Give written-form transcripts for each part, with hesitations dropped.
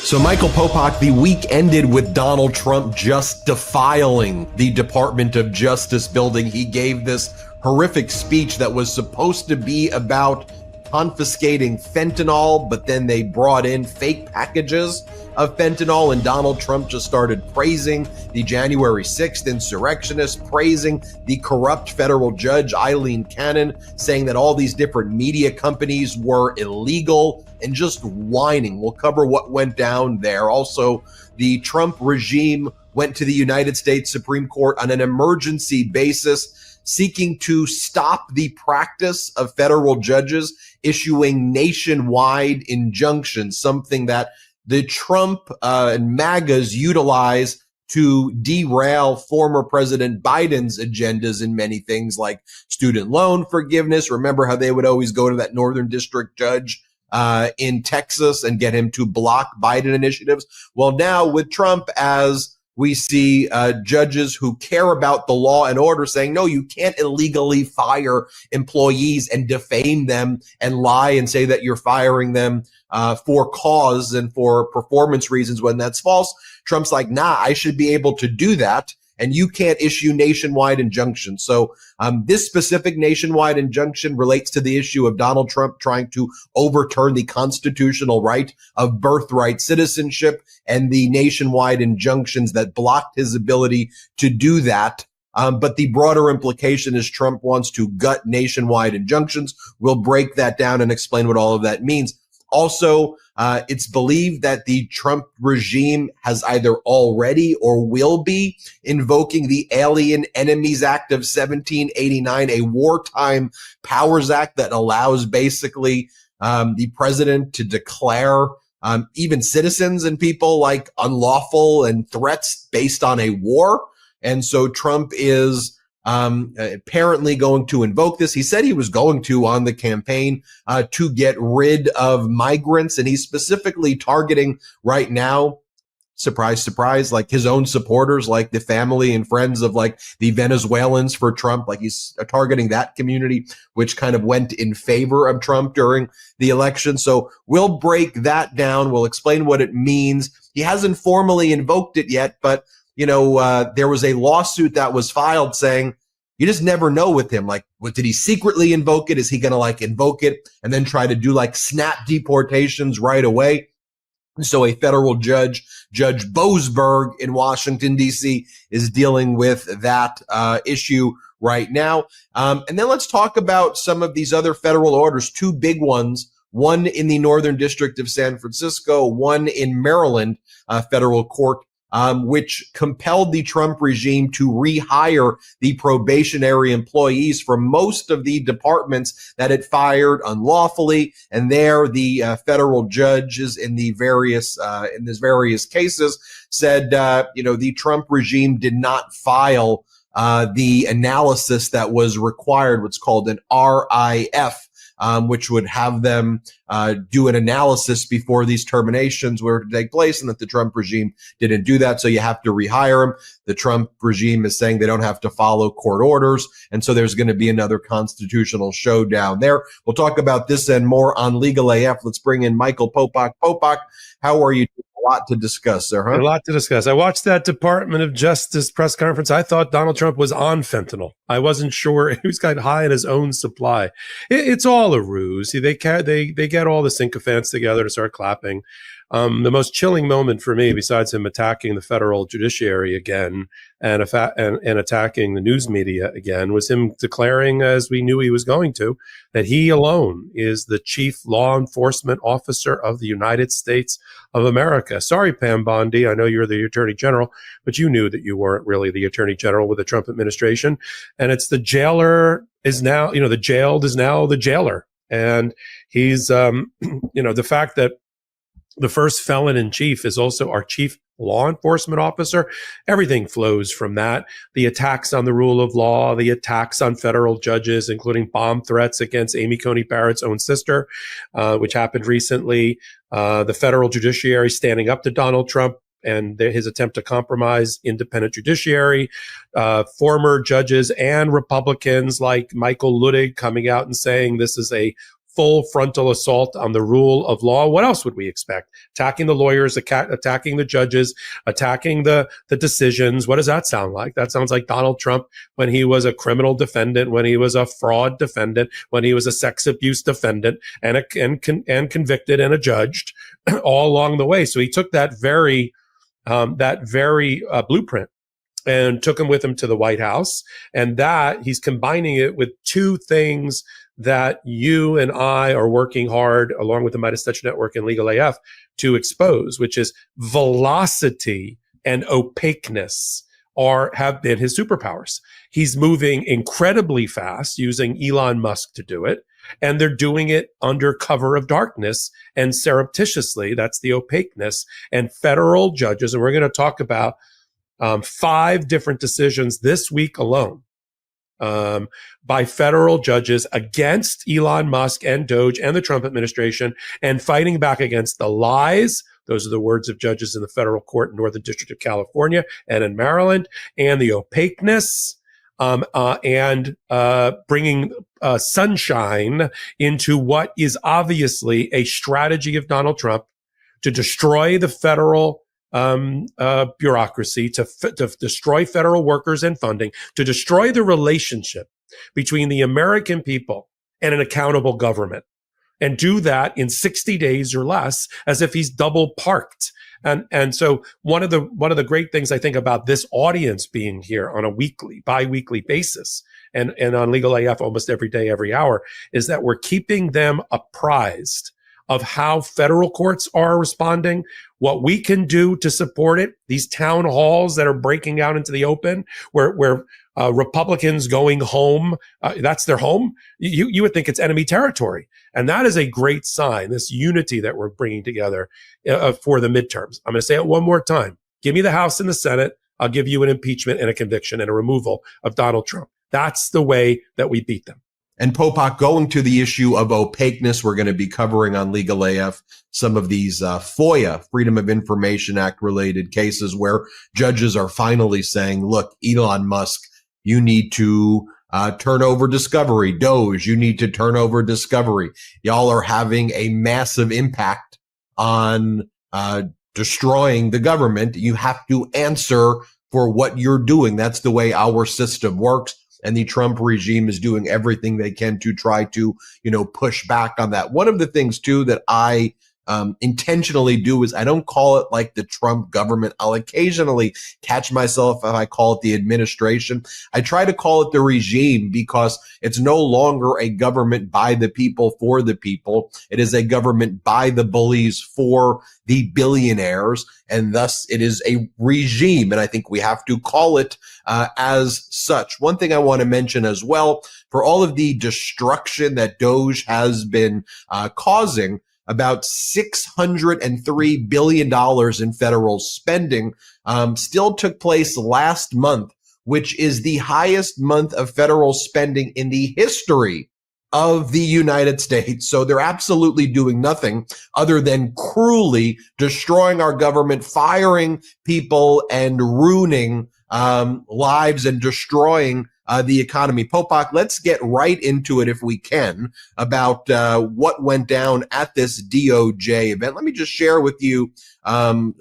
So Michael Popok, the week ended with Donald Trump just defiling the Department of Justice building. He gave this horrific speech that was supposed to be about confiscating fentanyl, but then they brought in fake packages of fentanyl, and Donald Trump just started praising the January 6th insurrectionists, praising the corrupt federal judge Eileen Cannon, saying that all these different media companies were illegal, and just whining. We'll cover what went down there. Also, the Trump regime went to the United States Supreme Court on an emergency basis, seeking to stop the practice of federal judges issuing nationwide injunctions, something that the Trump and MAGAs utilize to derail former President Biden's agendas in many things like student loan forgiveness. Remember how they would always go to that Northern District judge in Texas and get him to block Biden initiatives? Well, now with Trump, as we see judges who care about the law and order saying, no, you can't illegally fire employees and defame them and lie and say that you're firing them for cause and for performance reasons when that's false. Trump's like, nah, I should be able to do that, and you can't issue nationwide injunctions. So this specific nationwide injunction relates to the issue of Donald Trump trying to overturn the constitutional right of birthright citizenship and the nationwide injunctions that blocked his ability to do that. But the broader implication is Trump wants to gut nationwide injunctions. We'll break that down and explain what all of that means. Also, it's believed that the Trump regime has either already or will be invoking the Alien Enemies Act of 1789, a wartime powers act that allows basically the president to declare even citizens and people like unlawful and threats based on a war. And so Trump is apparently going to invoke this. He said he was going to on the campaign to get rid of migrants, and he's specifically targeting right now, surprise, surprise, like his own supporters, like the family and friends of like the Venezuelans for Trump. Like he's targeting that community, which kind of went in favor of Trump during the election. So we'll break that down. We'll explain what it means. He hasn't formally invoked it yet, but you know, there was a lawsuit that was filed saying you just never know with him. Like, what, did he secretly invoke it? Is he going to like invoke it and then try to do like snap deportations right away? So a federal judge, Judge Boasberg in Washington, D.C., is dealing with that issue right now. And then let's talk about some of these other federal orders, two big ones, one in the Northern District of San Francisco, one in Maryland federal court, which compelled the Trump regime to rehire the probationary employees from most of the departments that it fired unlawfully. And there, the federal judges in these various cases said, the Trump regime did not file the analysis that was required, what's called an RIF. Which would have them do an analysis before these terminations were to take place, and that the Trump regime didn't do that. So you have to rehire him. The Trump regime is saying they don't have to follow court orders. And so there's going to be another constitutional showdown there. We'll talk about this and more on Legal AF. Let's bring in Michael Popok. Popok, how are you? A lot to discuss there, huh? A lot to discuss. I watched that Department of Justice press conference. I thought Donald Trump was on fentanyl. I wasn't sure. He was kind of high in his own supply. It's all a ruse. They get all the sycophants together to start clapping. The most chilling moment for me, besides him attacking the federal judiciary again and attacking the news media again, was him declaring, as we knew he was going to, that he alone is the chief law enforcement officer of the United States of America. Sorry, Pam Bondi, I know you're the Attorney General, but you knew that you weren't really the Attorney General with the Trump administration. And it's the jailer is now, the jailed is now the jailer. And he's, the fact that the first felon in chief is also our chief law enforcement officer. Everything flows from that. The attacks on the rule of law, the attacks on federal judges, including bomb threats against Amy Coney Barrett's own sister, which happened recently. The federal judiciary standing up to Donald Trump and his attempt to compromise independent judiciary, former judges and Republicans like Michael Luttig coming out and saying this is a full frontal assault on the rule of law. What else would we expect? Attacking the lawyers, attacking the judges, attacking the decisions. What does that sound like? That sounds like Donald Trump when he was a criminal defendant, when he was a fraud defendant, when he was a sex abuse defendant, and convicted and adjudged all along the way. So he took that very blueprint and took him with him to the White House. And that he's combining it with two things that you and I are working hard, along with the Midas Touch Network and Legal AF, to expose, which is velocity and opaqueness have been his superpowers. He's moving incredibly fast using Elon Musk to do it. And they're doing it under cover of darkness and surreptitiously. That's the opaqueness. And federal judges, and we're going to talk about 5 different decisions this week alone by federal judges against Elon Musk and DOGE and the Trump administration, and fighting back against the lies. Those are the words of judges in the federal court in Northern District of California and in Maryland, and the opaqueness, and bringing sunshine into what is obviously a strategy of Donald Trump to destroy the federal bureaucracy, to destroy federal workers and funding, to destroy the relationship between the American people and an accountable government, and do that in 60 days or less, as if he's double parked. And so one of the great things I think about this audience being here on a bi-weekly basis, and on Legal AF almost every day, every hour, is that we're keeping them apprised of how federal courts are responding, what we can do to support it, these town halls that are breaking out into the open, where Republicans going home, that's their home. You would think it's enemy territory. And that is a great sign, this unity that we're bringing together for the midterms. I'm going to say it one more time. Give me the House and the Senate. I'll give you an impeachment and a conviction and a removal of Donald Trump. That's the way that we beat them. And Popok, going to the issue of opaqueness, we're going to be covering on Legal AF some of these FOIA, Freedom of Information Act related cases where judges are finally saying, look, Elon Musk, you need to turn over discovery. DOGE, you need to turn over discovery. Y'all are having a massive impact on destroying the government. You have to answer for what you're doing. That's the way our system works. And the Trump regime is doing everything they can to try to, push back on that. One of the things, too, that I intentionally do is I don't call it like the Trump government. I'll occasionally catch myself if I call it the administration. I try to call it the regime because it's no longer a government by the people for the people. It is a government by the bullies for the billionaires, and thus it is a regime. And I think we have to call it as such. One thing I want to mention as well, for all of the destruction that DOGE has been causing, about $603 billion in federal spending still took place last month, which is the highest month of federal spending in the history of the United States. So they're absolutely doing nothing other than cruelly destroying our government, firing people, and ruining lives and destroying the economy. Popok, let's get right into it if we can about what went down at this DOJ event. Let me just share with you some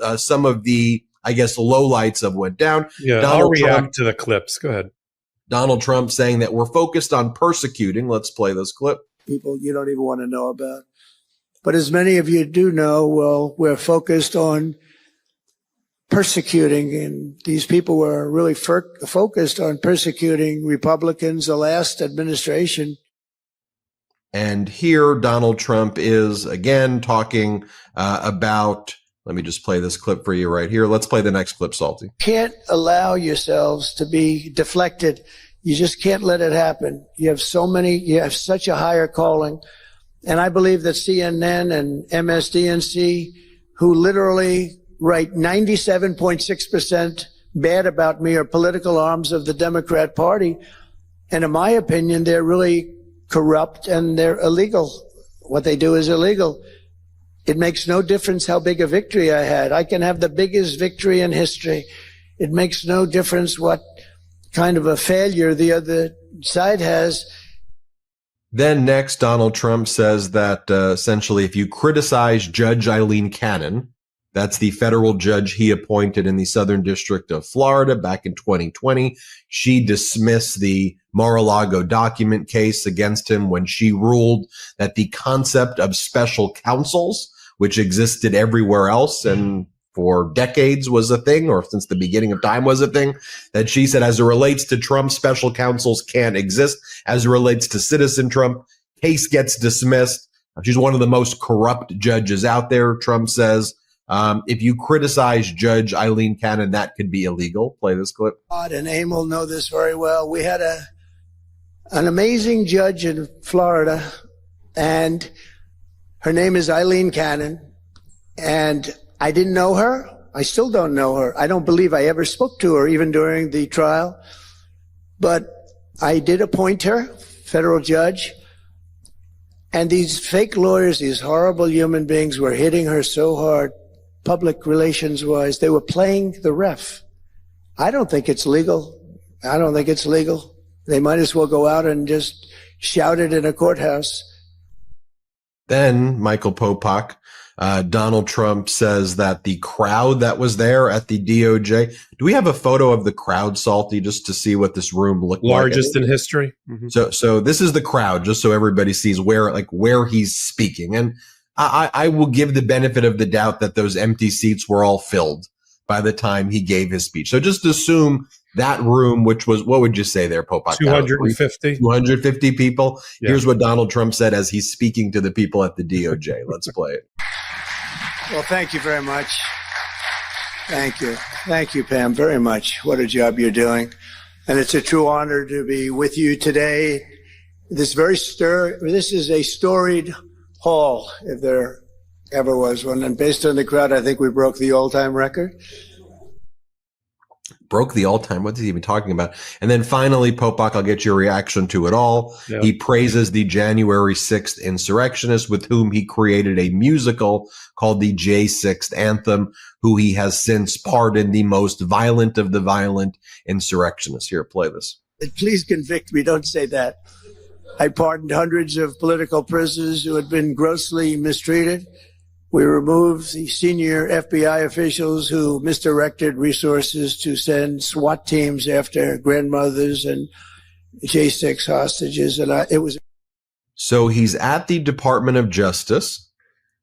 of the, lowlights of what went down. Yeah, I'll react to the clips. Go ahead. Donald Trump saying that we're focused on persecuting. Let's play this clip. People you don't even want to know about. But as many of you do know, well, we're focused on persecuting, and these people were really focused on persecuting Republicans, the last administration. And here Donald Trump is again talking about, let me just play this clip for you right here. Let's play the next clip, Salty. Can't allow yourselves to be deflected. You just can't let it happen. You have such a higher calling. And I believe that CNN and MSDNC, who literally write 97.6% bad about me, are political arms of the Democrat Party. And in my opinion, they're really corrupt and they're illegal. What they do is illegal. It makes no difference how big a victory I had. I can have the biggest victory in history. It makes no difference what kind of a failure the other side has. Then next, Donald Trump says that essentially if you criticize Judge Eileen Cannon, that's the federal judge he appointed in the Southern District of Florida back in 2020. She dismissed the Mar-a-Lago document case against him when she ruled that the concept of special counsels, which existed everywhere else and for decades was a thing, or since the beginning of time was a thing, that she said as it relates to Trump, special counsels can't exist. As it relates to Citizen Trump, case gets dismissed. She's one of the most corrupt judges out there, Trump says. If you criticize Judge Eileen Cannon, that could be illegal. Play this clip. And Aim will know this very well. We had an amazing judge in Florida, and her name is Eileen Cannon, and I didn't know her. I still don't know her. I don't believe I ever spoke to her, even during the trial. But I did appoint her, federal judge. And these fake lawyers, these horrible human beings, were hitting her so hard, public relations-wise. They were playing the ref. I don't think it's legal. I don't think it's legal. They might as well go out and just shout it in a courthouse. Then Michael Popok, Donald Trump says that the crowd that was there at the DOJ, do we have a photo of the crowd, Salty, just to see what this room looked like? Largest in history. Mm-hmm. So this is the crowd, just so everybody sees where he's speaking. And I will give the benefit of the doubt that those empty seats were all filled by the time he gave his speech. So just assume that room, which was, what would you say there, Popok? 250. 250 people. Yeah. Here's what Donald Trump said as he's speaking to the people at the DOJ. Let's play it. Well, thank you very much. Thank you. Thank you, Pam, very much. What a job you're doing. And it's a true honor to be with you today. This is a storied hall, if there ever was one. And based on the crowd, I think we broke the all-time record. Broke the all-time. What is he even talking about? And then finally, Popok, I'll get your reaction to it all. Yeah. He praises the January 6th insurrectionists with whom he created a musical called the J6 Anthem, who he has since pardoned the most violent of the violent insurrectionists. Here, play this. Please convict me. Don't say that. I pardoned hundreds of political prisoners who had been grossly mistreated. We removed the senior FBI officials who misdirected resources to send SWAT teams after grandmothers and J6 hostages. And it was. So he's at the Department of Justice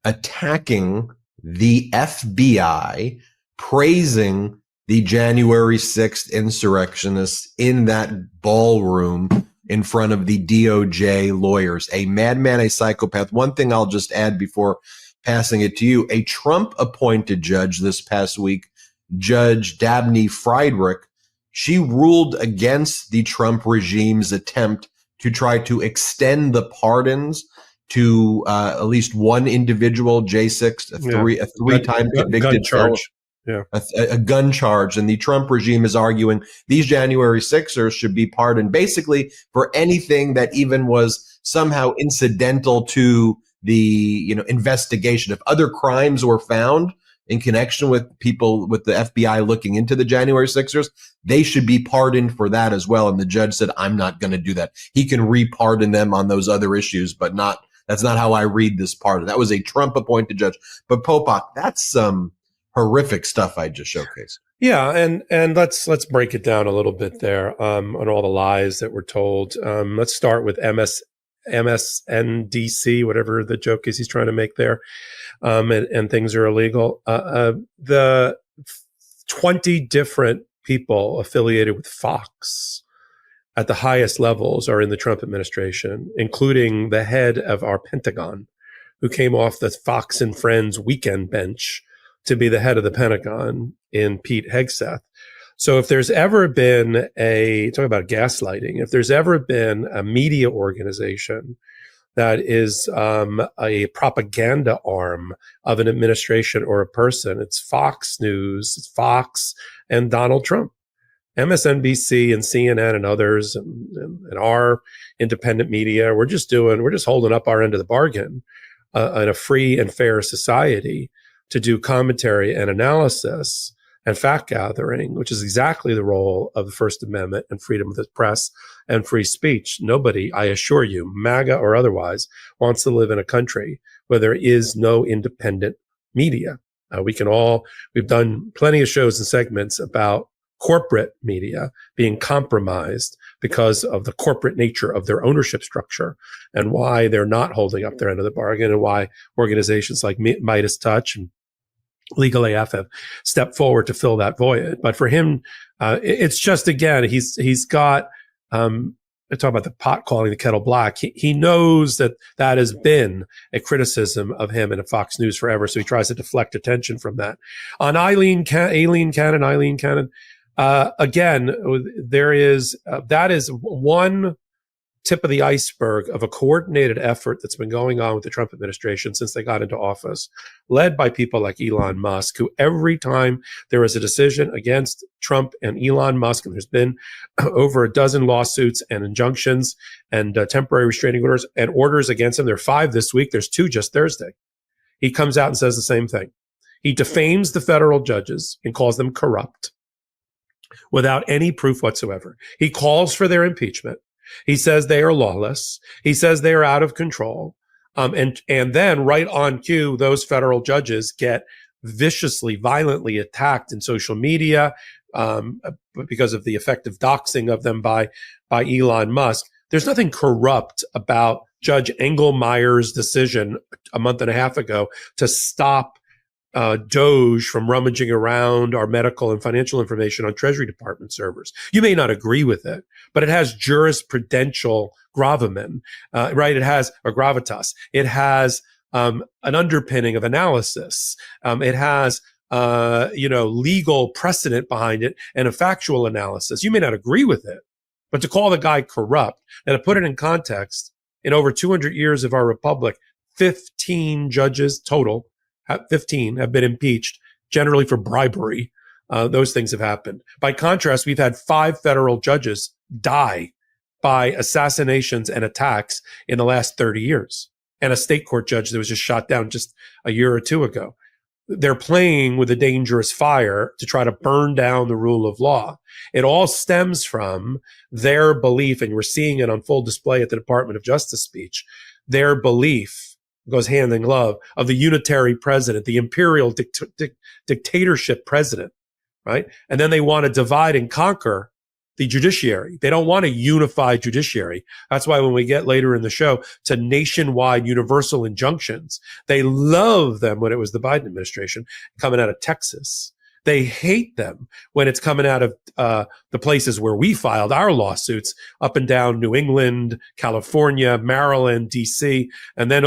attacking the FBI, praising the January 6th insurrectionists in that ballroom in front of the DOJ lawyers. A madman, a psychopath. One thing I'll just add before passing it to you, a Trump-appointed judge this past week, Judge Dabney Friedrich, she ruled against the Trump regime's attempt to try to extend the pardons to at least one individual, J6, a three-time convicted charge. Yeah. A gun charge. And the Trump regime is arguing these January 6ers should be pardoned basically for anything that even was somehow incidental to the investigation. If other crimes were found in connection with people, with the FBI looking into the January 6ers, they should be pardoned for that as well. And the judge said, I'm not going to do that. He can re-pardon them on those other issues, but that's not how I read this pardon. That was a Trump appointed judge. But Popok, that's some horrific stuff I just showcased. Yeah, and let's break it down a little bit there on all the lies that were told. Let's start with MSNDC, whatever the joke is he's trying to make there, and things are illegal. The 20 different people affiliated with Fox at the highest levels are in the Trump administration, including the head of our Pentagon, who came off the Fox and Friends weekend bench to be the head of the Pentagon in Pete Hegseth. So if there's ever been talk about gaslighting, if there's ever been a media organization that is a propaganda arm of an administration or a person, it's Fox News, it's Fox and Donald Trump. MSNBC and CNN and others and our independent media, we're just holding up our end of the bargain in a free and fair society to do commentary and analysis and fact gathering, which is exactly the role of the First Amendment and freedom of the press and free speech. Nobody, I assure you, MAGA or otherwise, wants to live in a country where there is no independent media. We've done plenty of shows and segments about corporate media being compromised because of the corporate nature of their ownership structure and why they're not holding up their end of the bargain, and why organizations like Midas Touch and Legal AF have stepped forward to fill that void. But for him, it's just, again, he's got, I talk about the pot calling the kettle black. He knows that has been a criticism of him and of Fox News forever. So he tries to deflect attention from that. On Eileen Cannon, again, that is one tip of the iceberg of a coordinated effort that's been going on with the Trump administration since they got into office, led by people like Elon Musk, who every time there is a decision against Trump and Elon Musk, and there's been over a dozen lawsuits and injunctions and temporary restraining orders and orders against him. There are 5 this week. There's 2 just Thursday. He comes out and says the same thing. He defames the federal judges and calls them corrupt without any proof whatsoever. He calls for their impeachment. He says they are lawless. He says they are out of control. And then right on cue, those federal judges get viciously, violently attacked in social media because of the effective doxing of them by Elon Musk. There's nothing corrupt about Judge Engelmeyer's decision a month and a half ago to stop DOGE from rummaging around our medical and financial information on Treasury Department servers. You may not agree with it, but it has jurisprudential gravamen, right? It has a gravitas. It has an underpinning of analysis. It has legal precedent behind it and a factual analysis. You may not agree with it, but to call the guy corrupt and to put it in context, in over 200 years of our republic, 15 judges total, 15 have been impeached, generally for bribery. Those things have happened. By contrast, we've had 5 federal judges die by assassinations and attacks in the last 30 years, and a state court judge that was just shot down just a year or 2 ago. They're playing with a dangerous fire to try to burn down the rule of law. It all stems from their belief, and we're seeing it on full display at the Department of Justice speech, their belief goes hand in glove of the unitary president, the imperial dictatorship president, right? And then they want to divide and conquer the judiciary. They don't want a unified judiciary. That's why when we get later in the show to nationwide universal injunctions, they love them when it was the Biden administration coming out of Texas. They hate them when it's coming out of the places where we filed our lawsuits, up and down New England, California, Maryland, DC, and then,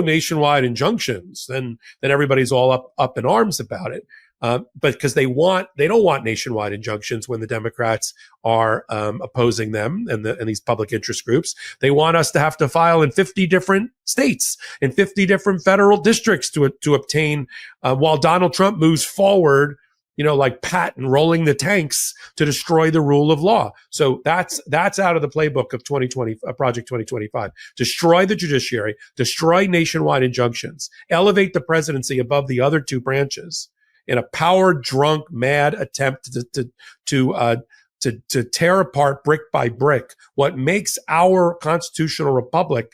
nationwide injunctions. Then everybody's all up in arms about it. But because they don't want nationwide injunctions when the Democrats are opposing them and these public interest groups. They want us to have to file in 50 different states, in 50 different federal districts to obtain, while Donald Trump moves forward, like Patton rolling the tanks to destroy the rule of law. So that's out of the playbook of 2020, Project 2025. Destroy the judiciary, destroy nationwide injunctions, elevate the presidency above the other 2 branches in a power-drunk, mad attempt to tear apart brick by brick what makes our constitutional republic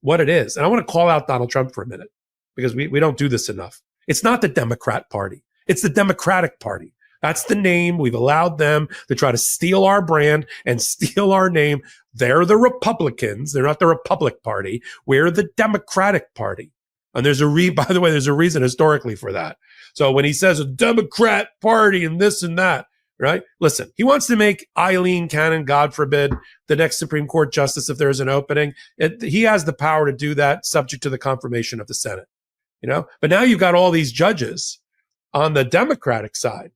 what it is. And I want to call out Donald Trump for a minute, because we don't do this enough. It's not the Democrat Party. It's the Democratic Party. That's the name. We've allowed them to try to steal our brand and steal our name. They're the Republicans. They're not the Republic Party. We're the Democratic Party. And by the way, there's a reason historically for that. So when he says a Democrat Party and this and that, right? Listen, he wants to make Eileen Cannon, God forbid, the next Supreme Court justice if there's an opening. He has the power to do that, subject to the confirmation of the Senate, But now you've got all these judges on the Democratic side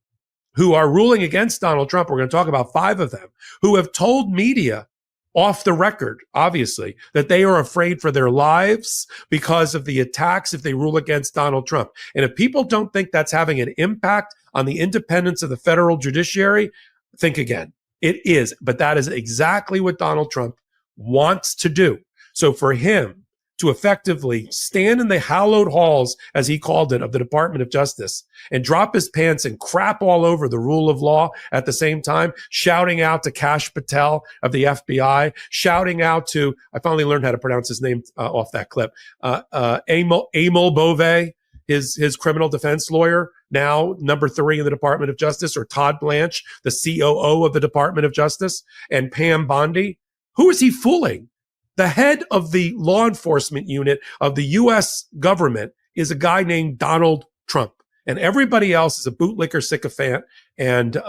who are ruling against Donald Trump. We're going to talk about 5 of them who have told media off the record, obviously, that they are afraid for their lives because of the attacks if they rule against Donald Trump. And if people don't think that's having an impact on the independence of the federal judiciary, think again. It is, but that is exactly what Donald Trump wants to do. So for him to effectively stand in the hallowed halls, as he called it, of the Department of Justice and drop his pants and crap all over the rule of law at the same time, shouting out to Kash Patel of the FBI, shouting out to, I finally learned how to pronounce his name off that clip, Emil Bove, his criminal defense lawyer, now number 3 in the Department of Justice, or Todd Blanche, the COO of the Department of Justice, and Pam Bondi. Who is he fooling? The head of the law enforcement unit of the U.S. government is a guy named Donald Trump, and everybody else is a bootlicker, sycophant, and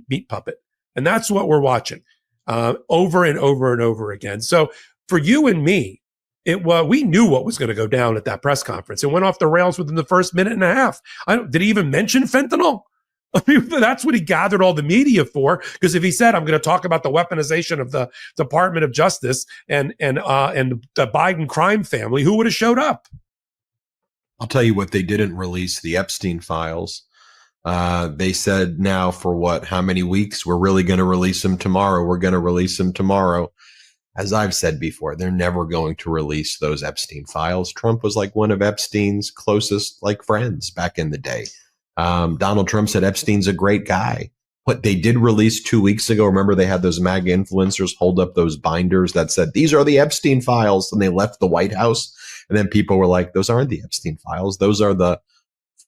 meat puppet. And that's what we're watching over and over and over again. So for you and me, we knew what was going to go down at that press conference. It went off the rails within the first minute and a half. Did he even mention fentanyl? I mean, that's what he gathered all the media for. Because if he said, "I'm going to talk about the weaponization of the Department of Justice and the Biden crime family," who would have showed up? I'll tell you what they didn't release: the Epstein files. They said now for how many weeks? We're really going to release them tomorrow. We're going to release them tomorrow. As I've said before, they're never going to release those Epstein files. Trump was like one of Epstein's closest friends back in the day. Donald Trump said Epstein's a great guy. What they did release 2 weeks ago, remember they had those MAGA influencers hold up those binders that said, "These are the Epstein files," and they left the White House. And then people were like, "Those aren't the Epstein files. Those are the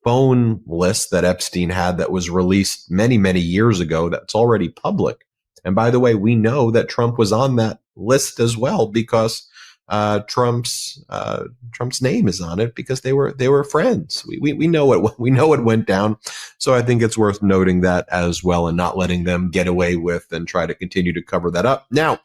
phone list that Epstein had that was released many, many years ago that's already public." And by the way, we know that Trump was on that list as well because Trump's name is on it because they were friends. We know what went down. So I think it's worth noting that as well and not letting them get away with and try to continue to cover that up. Now,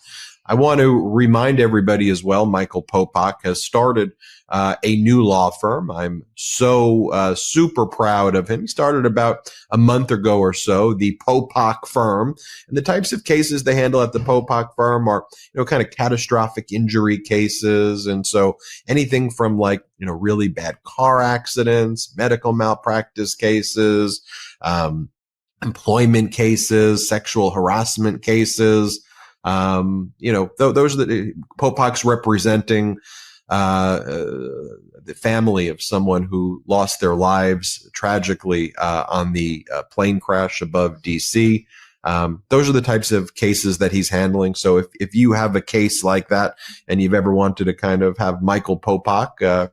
I want to remind everybody as well, Michael Popok has started a new law firm. I'm so super proud of him. He started about a month ago or so, the Popok firm. And the types of cases they handle at the Popok firm are, kind of catastrophic injury cases. And so anything from really bad car accidents, medical malpractice cases, employment cases, sexual harassment cases. Those are the Popok's representing the family of someone who lost their lives tragically on the plane crash above DC. Those are the types of cases that he's handling. So if you have a case like that and you've ever wanted to kind of have Michael Popok,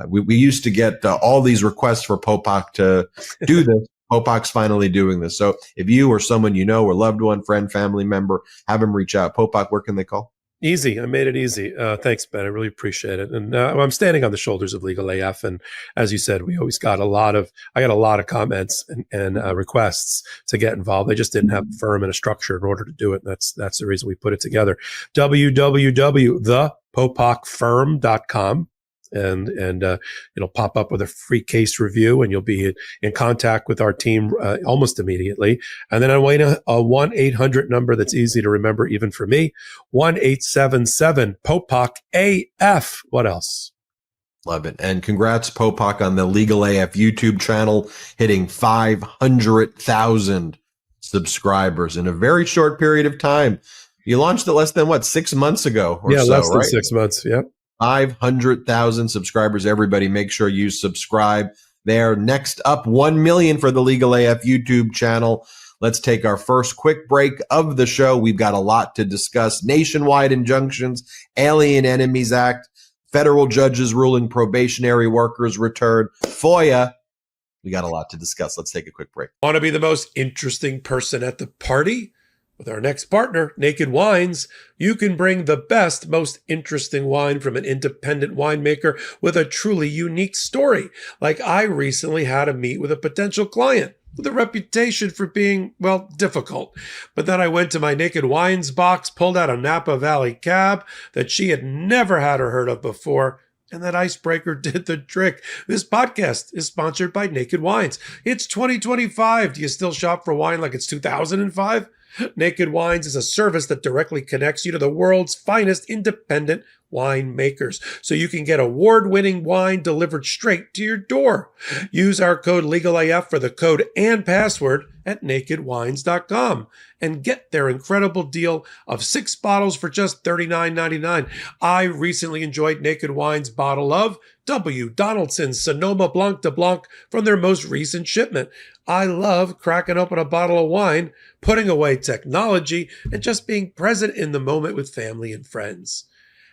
we used to get all these requests for Popok to do this. Popok's finally doing this. So if you or someone or loved one, friend, family member, have him reach out. Popok, where can they call? Easy. I made it easy. Thanks, Ben. I really appreciate it. And I'm standing on the shoulders of Legal AF. And as you said, we always got I got a lot of comments and requests to get involved. I just didn't have a firm and a structure in order to do it. And that's the reason we put it together. www.thepopokfirm.com. And it'll pop up with a free case review, and you'll be in contact with our team almost immediately. And then I wait a 1-800 number that's easy to remember even for me, 1-877-POPOK-AF. What else? Love it. And congrats, Popok, on the Legal AF YouTube channel hitting 500,000 subscribers in a very short period of time. You launched it less than 6 months ago or so, less than right? 6 months. Yep. 500,000 subscribers. Everybody, make sure you subscribe there. Next up, 1 million for the Legal AF YouTube channel. Let's take our first quick break of the show. We've got a lot to discuss. Nationwide injunctions, Alien Enemies Act, federal judges ruling probationary workers return, FOIA. We got a lot to discuss. Let's take a quick break. Want to be the most interesting person at the party? With our next partner, Naked Wines, you can bring the best, most interesting wine from an independent winemaker with a truly unique story. Like I recently had a meet with a potential client with a reputation for being, difficult. But then I went to my Naked Wines box, pulled out a Napa Valley cab that she had never had or heard of before, and that icebreaker did the trick. This podcast is sponsored by Naked Wines. It's 2025. Do you still shop for wine like it's 2005? Naked Wines is a service that directly connects you to the world's finest independent winemakers, so you can get award-winning wine delivered straight to your door. Use our code LegalAF for the code and password at nakedwines.com and get their incredible deal of 6 bottles for just $39.99. I recently enjoyed Naked Wine's bottle of W. Donaldson Sonoma Blanc de Blanc from their most recent shipment. I love cracking open a bottle of wine, putting away technology, and just being present in the moment with family and friends.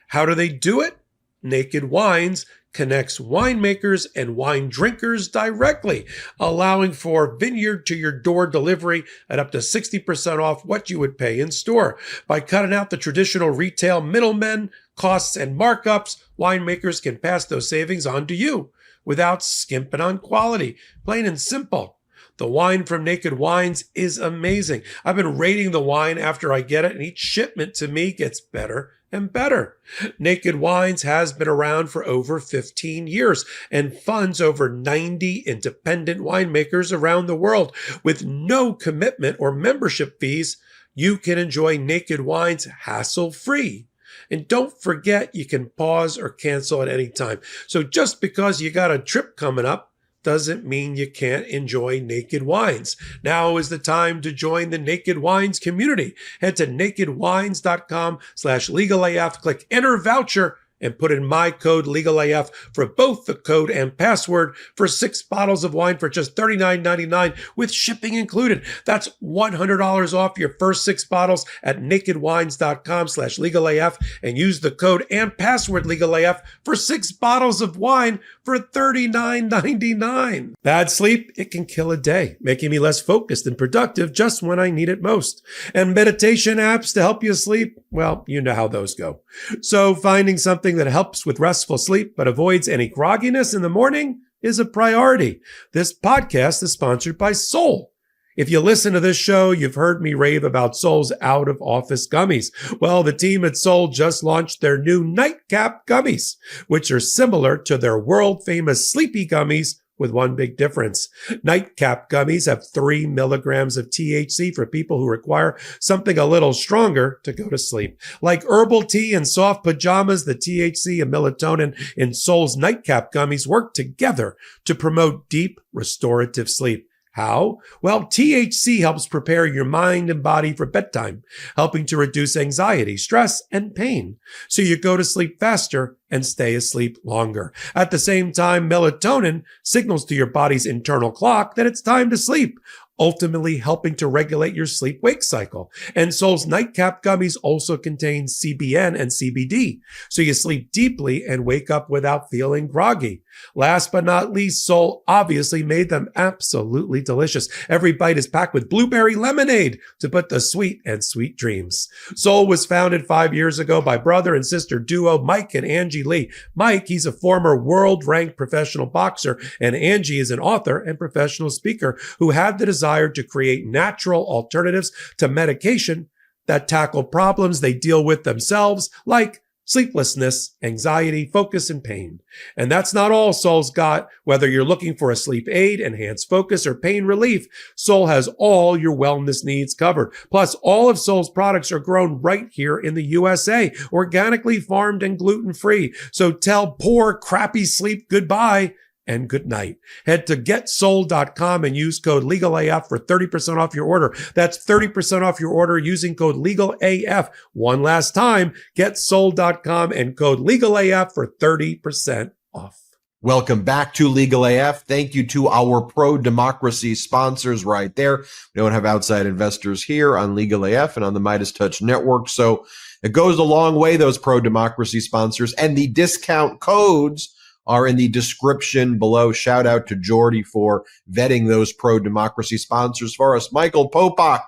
How do they do it? Naked Wines connects winemakers and wine drinkers directly, allowing for vineyard to your door delivery at up to 60% off what you would pay in store. By cutting out the traditional retail middlemen, costs, and markups, winemakers can pass those savings on to you without skimping on quality. Plain and simple. The wine from Naked Wines is amazing. I've been rating the wine after I get it, and each shipment to me gets better and better. Naked Wines has been around for over 15 years and funds over 90 independent winemakers around the world. With no commitment or membership fees, you can enjoy Naked Wines hassle-free. And don't forget, you can pause or cancel at any time. So just because you got a trip coming up doesn't mean you can't enjoy Naked Wines. Now is the time to join the Naked Wines community. Head to nakedwines.com/legalaf, click enter voucher, and put in my code LegalAF for both the code and password for 6 bottles of wine for just $39.99 with shipping included. That's $100 off your first 6 bottles at nakedwines.com/legalAF and use the code and password LegalAF for 6 bottles of wine for $39.99. Bad sleep, it can kill a day, making me less focused and productive just when I need it most. And meditation apps to help you sleep, well, you know how those go. So finding something that helps with restful sleep but avoids any grogginess in the morning is a priority. This podcast is sponsored by Sol. If you listen to this show, you've heard me rave about Sol's out-of-office gummies. Well, the team at Sol just launched their new Nightcap gummies, which are similar to their world-famous Sleepy gummies with one big difference. Nightcap gummies have 3 milligrams of THC for people who require something a little stronger to go to sleep. Like herbal tea and soft pajamas, the THC and melatonin in Sol's Nightcap gummies work together to promote deep, restorative sleep. How? Well, THC helps prepare your mind and body for bedtime, helping to reduce anxiety, stress, and pain, so you go to sleep faster and stay asleep longer. At the same time, melatonin signals to your body's internal clock that it's time to sleep, ultimately helping to regulate your sleep-wake cycle. And Sol's Nightcap gummies also contain CBN and CBD, so you sleep deeply and wake up without feeling groggy. Last but not least, Sol obviously made them absolutely delicious. Every bite is packed with blueberry lemonade to put the sweet and sweet dreams. Sol was founded 5 years ago by brother and sister duo Mike and Angie Lee. Mike, he's a former world-ranked professional boxer, and Angie is an author and professional speaker who had the desire to create natural alternatives to medication that tackle problems they deal with themselves, like sleeplessness, anxiety, focus, and pain. And that's not all Sol's got. Whether you're looking for a sleep aid, enhanced focus, or pain relief, Sol has all your wellness needs covered. Plus, all of Sol's products are grown right here in the USA, organically farmed and gluten-free. So tell poor, crappy sleep goodbye and good night. Head to getsol.com and use code LegalAF for 30% off your order. That's 30% off your order using code LegalAF. One last time, getsol.com and code LegalAF for 30% off. Welcome back to Legal AF. Thank you to our pro-democracy sponsors right there. We don't have outside investors here on Legal AF and on the Midas Touch Network, so it goes a long way, those pro-democracy sponsors. And the discount codes are in the description below. Shout out to Jordy for vetting those pro-democracy sponsors for us. Michael Popok,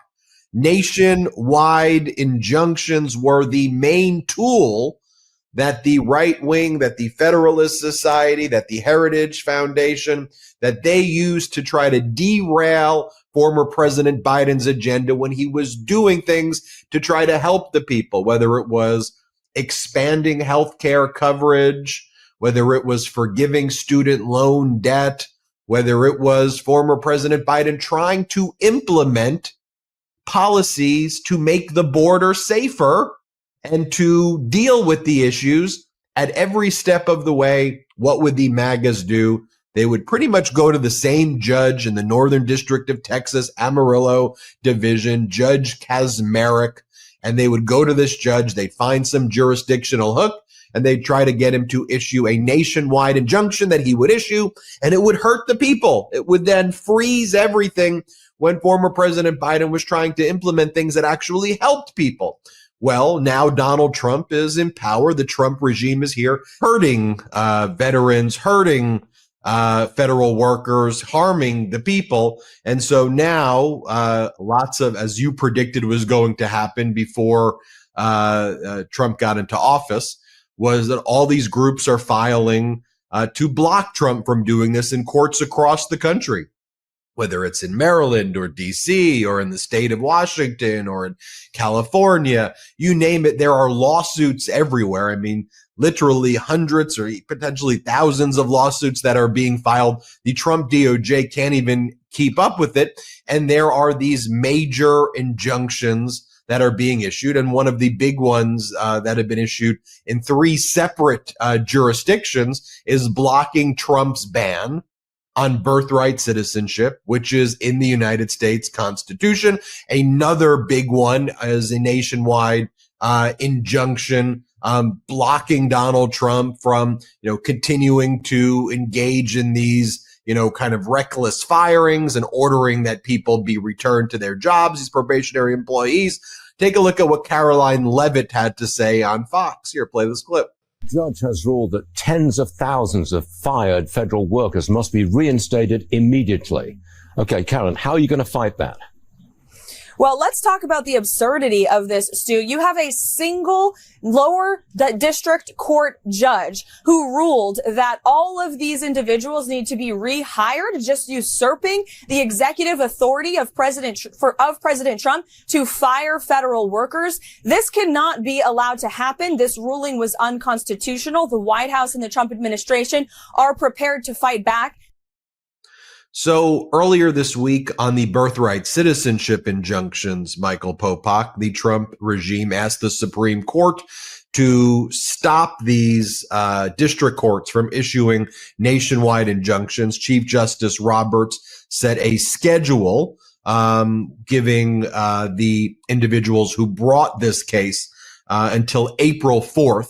nationwide injunctions were the main tool that the right wing, that the Federalist Society, that the Heritage Foundation, that they used to try to derail former President Biden's agenda when he was doing things to try to help the people, whether it was expanding healthcare coverage, whether it was forgiving student loan debt, whether it was former President Biden trying to implement policies to make the border safer and to deal with the issues at every step of the way, what would the MAGAs do? They would pretty much go to the same judge in the Northern District of Texas, Amarillo Division, Judge Kazmarek, and they would go to this judge. They'd find some jurisdictional hook, and they'd try to get him to issue a nationwide injunction that he would issue, and it would hurt the people. It would then freeze everything when former President Biden was trying to implement things that actually helped people. Well, now Donald Trump is in power. The Trump regime is here, hurting veterans, hurting federal workers, harming the people. And so now lots of, as you predicted was going to happen before Trump got into office, was that all these groups are filing to block Trump from doing this in courts across the country, whether it's in Maryland or DC or in the state of Washington or in California, you name it. There are lawsuits everywhere. I mean, literally hundreds or potentially thousands of lawsuits that are being filed. The Trump DOJ can't even keep up with it. And there are these major injunctions that are being issued. And one of the big ones that have been issued in 3 separate jurisdictions is blocking Trump's ban on birthright citizenship, which is in the United States Constitution. Another big one is a nationwide injunction blocking Donald Trump from, continuing to engage in these, kind of reckless firings and ordering that people be returned to their jobs, these probationary employees. Take a look at what Caroline Levitt had to say on Fox. Here, play this clip. Judge has ruled that tens of thousands of fired federal workers must be reinstated immediately. Okay, Karen, how are you going to fight that? Well, let's talk about the absurdity of this, Stu. You have a single lower district court judge who ruled that all of these individuals need to be rehired, just usurping the executive authority of President Trump to fire federal workers. This cannot be allowed to happen. This ruling was unconstitutional. The White House and the Trump administration are prepared to fight back. So earlier this week on the birthright citizenship injunctions, Michael Popok, the Trump regime asked the Supreme Court to stop these district courts from issuing nationwide injunctions. Chief Justice Roberts set a schedule giving the individuals who brought this case until April 4th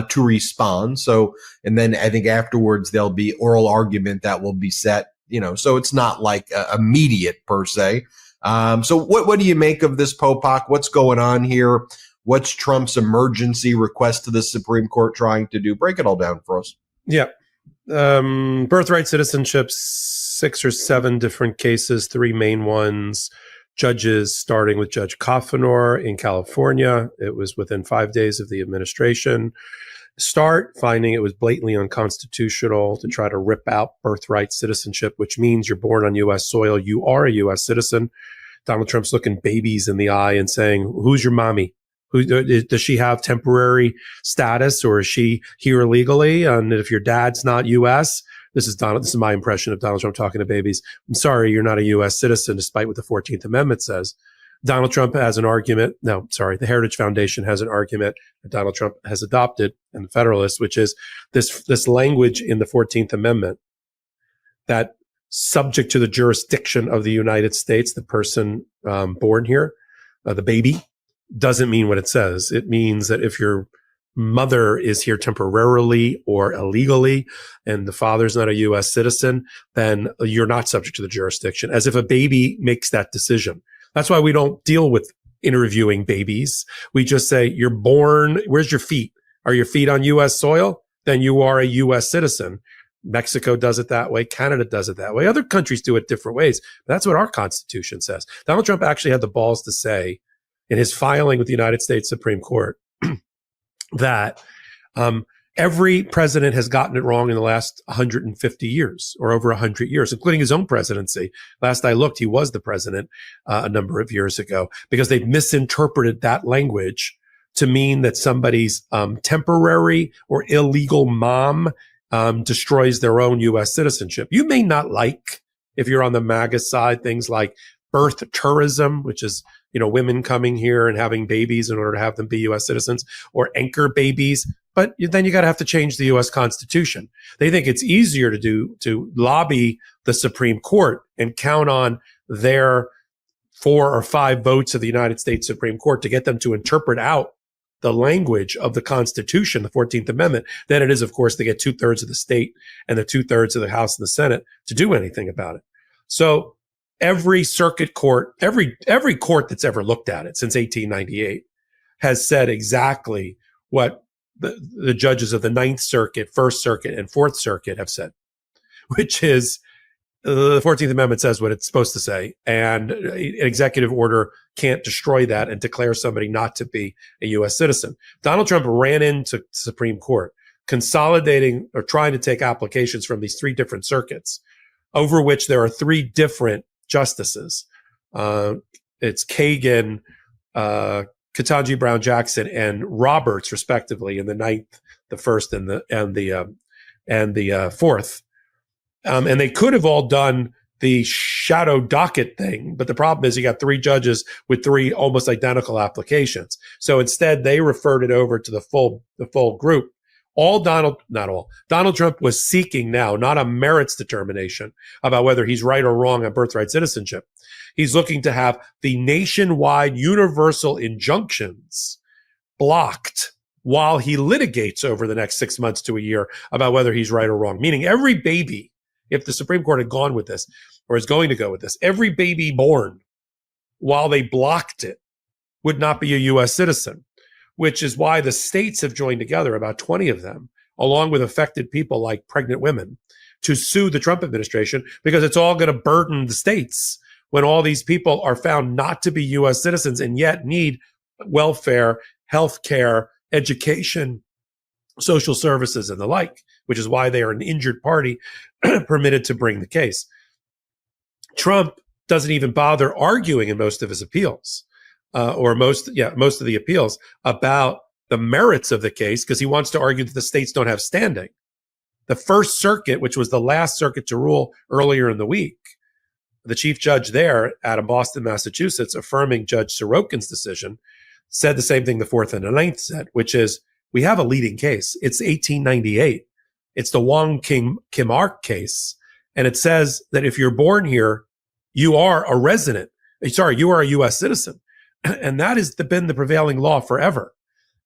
to respond. So, and then I think afterwards there'll be oral argument that will be set. So it's not like immediate per se. So what do you make of this, Popok? What's going on here? What's Trump's emergency request to the Supreme Court trying to do? Break it all down for us. Yeah. Birthright citizenship, 6 or 7 different cases, 3 main ones. Judges, starting with Judge Kaffanor in California. It was within 5 days of the administration. Finding it was blatantly unconstitutional to try to rip out birthright citizenship, which means you're born on U.S. soil. You are a U.S. citizen. Donald Trump's looking babies in the eye and saying, who's your mommy? Does she have temporary status, or is she here illegally? And if your dad's not U.S., this is my impression of Donald Trump talking to babies. I'm sorry, you're not a U.S. citizen, despite what the 14th Amendment says. Donald Trump has an argument. The Heritage Foundation has an argument that Donald Trump has adopted, and the Federalists, which is this language in the 14th Amendment that subject to the jurisdiction of the United States, the person born here, the baby, doesn't mean what it says. It means that if your mother is here temporarily or illegally and the father's not a U.S. citizen, then you're not subject to the jurisdiction, as if a baby makes that decision. That's why we don't deal with interviewing babies. We just say, you're born, where's your feet? Are your feet on U.S. soil? Then you are a U.S. citizen. Mexico does it that way. Canada does it that way. Other countries do it different ways. But that's what our Constitution says. Donald Trump actually had the balls to say in his filing with the United States Supreme Court that every president has gotten it wrong in the last 150 years or over 100 years, including his own presidency. Last I looked, he was the president a number of years ago, because they've misinterpreted that language to mean that somebody's temporary or illegal mom destroys their own U.S. citizenship. You may not like, if you're on the MAGA side, things like birth tourism, which is, women coming here and having babies in order to have them be U.S. citizens, or anchor babies. But then you got to have to change the U.S. Constitution. They think it's easier to lobby the Supreme Court and count on their 4 or 5 votes of the United States Supreme Court to get them to interpret out the language of the Constitution, the 14th Amendment, than it is, of course, to get 2/3 of the state and the 2/3 of the House and the Senate to do anything about it. So every circuit court, every court that's ever looked at it since 1898 has said exactly what the judges of the Ninth Circuit, First Circuit, and Fourth Circuit have said, which is the 14th Amendment says what it's supposed to say, and an executive order can't destroy that and declare somebody not to be a U.S. citizen. Donald Trump ran into the Supreme Court, consolidating or trying to take applications from these 3 different circuits, over which there are 3 different justices. It's Kagan, Ketanji Brown Jackson, and Roberts, respectively, in the 9th, the 1st, and the 4th. And they could have all done the shadow docket thing, but the problem is you got 3 judges with 3 almost identical applications. So instead, they referred it over to the full group. Donald Trump was seeking now not a merits determination about whether he's right or wrong on birthright citizenship. He's looking to have the nationwide universal injunctions blocked while he litigates over the next 6 months to a year about whether he's right or wrong. Meaning every baby, if the Supreme Court had gone with this or is going to go with this, every baby born while they blocked it would not be a U.S. citizen, which is why the states have joined together, about 20 of them, along with affected people like pregnant women, to sue the Trump administration, because it's all going to burden the states when all these people are found not to be U.S. citizens and yet need welfare, health care, education, social services, and the like, which is why they are an injured party permitted to bring the case. Trump doesn't even bother arguing in most of his appeals, most of the appeals about the merits of the case, because he wants to argue that the states don't have standing. The First Circuit, which was the last circuit to rule earlier in the week, the chief judge there out of Boston, Massachusetts, affirming Judge Sorokin's decision, said the same thing the 4th and the 9th said, which is, we have a leading case. It's 1898. It's the Wong Kim Ark case. And it says that if you're born here, you are a resident. You are a U.S. citizen. And that has been the prevailing law forever.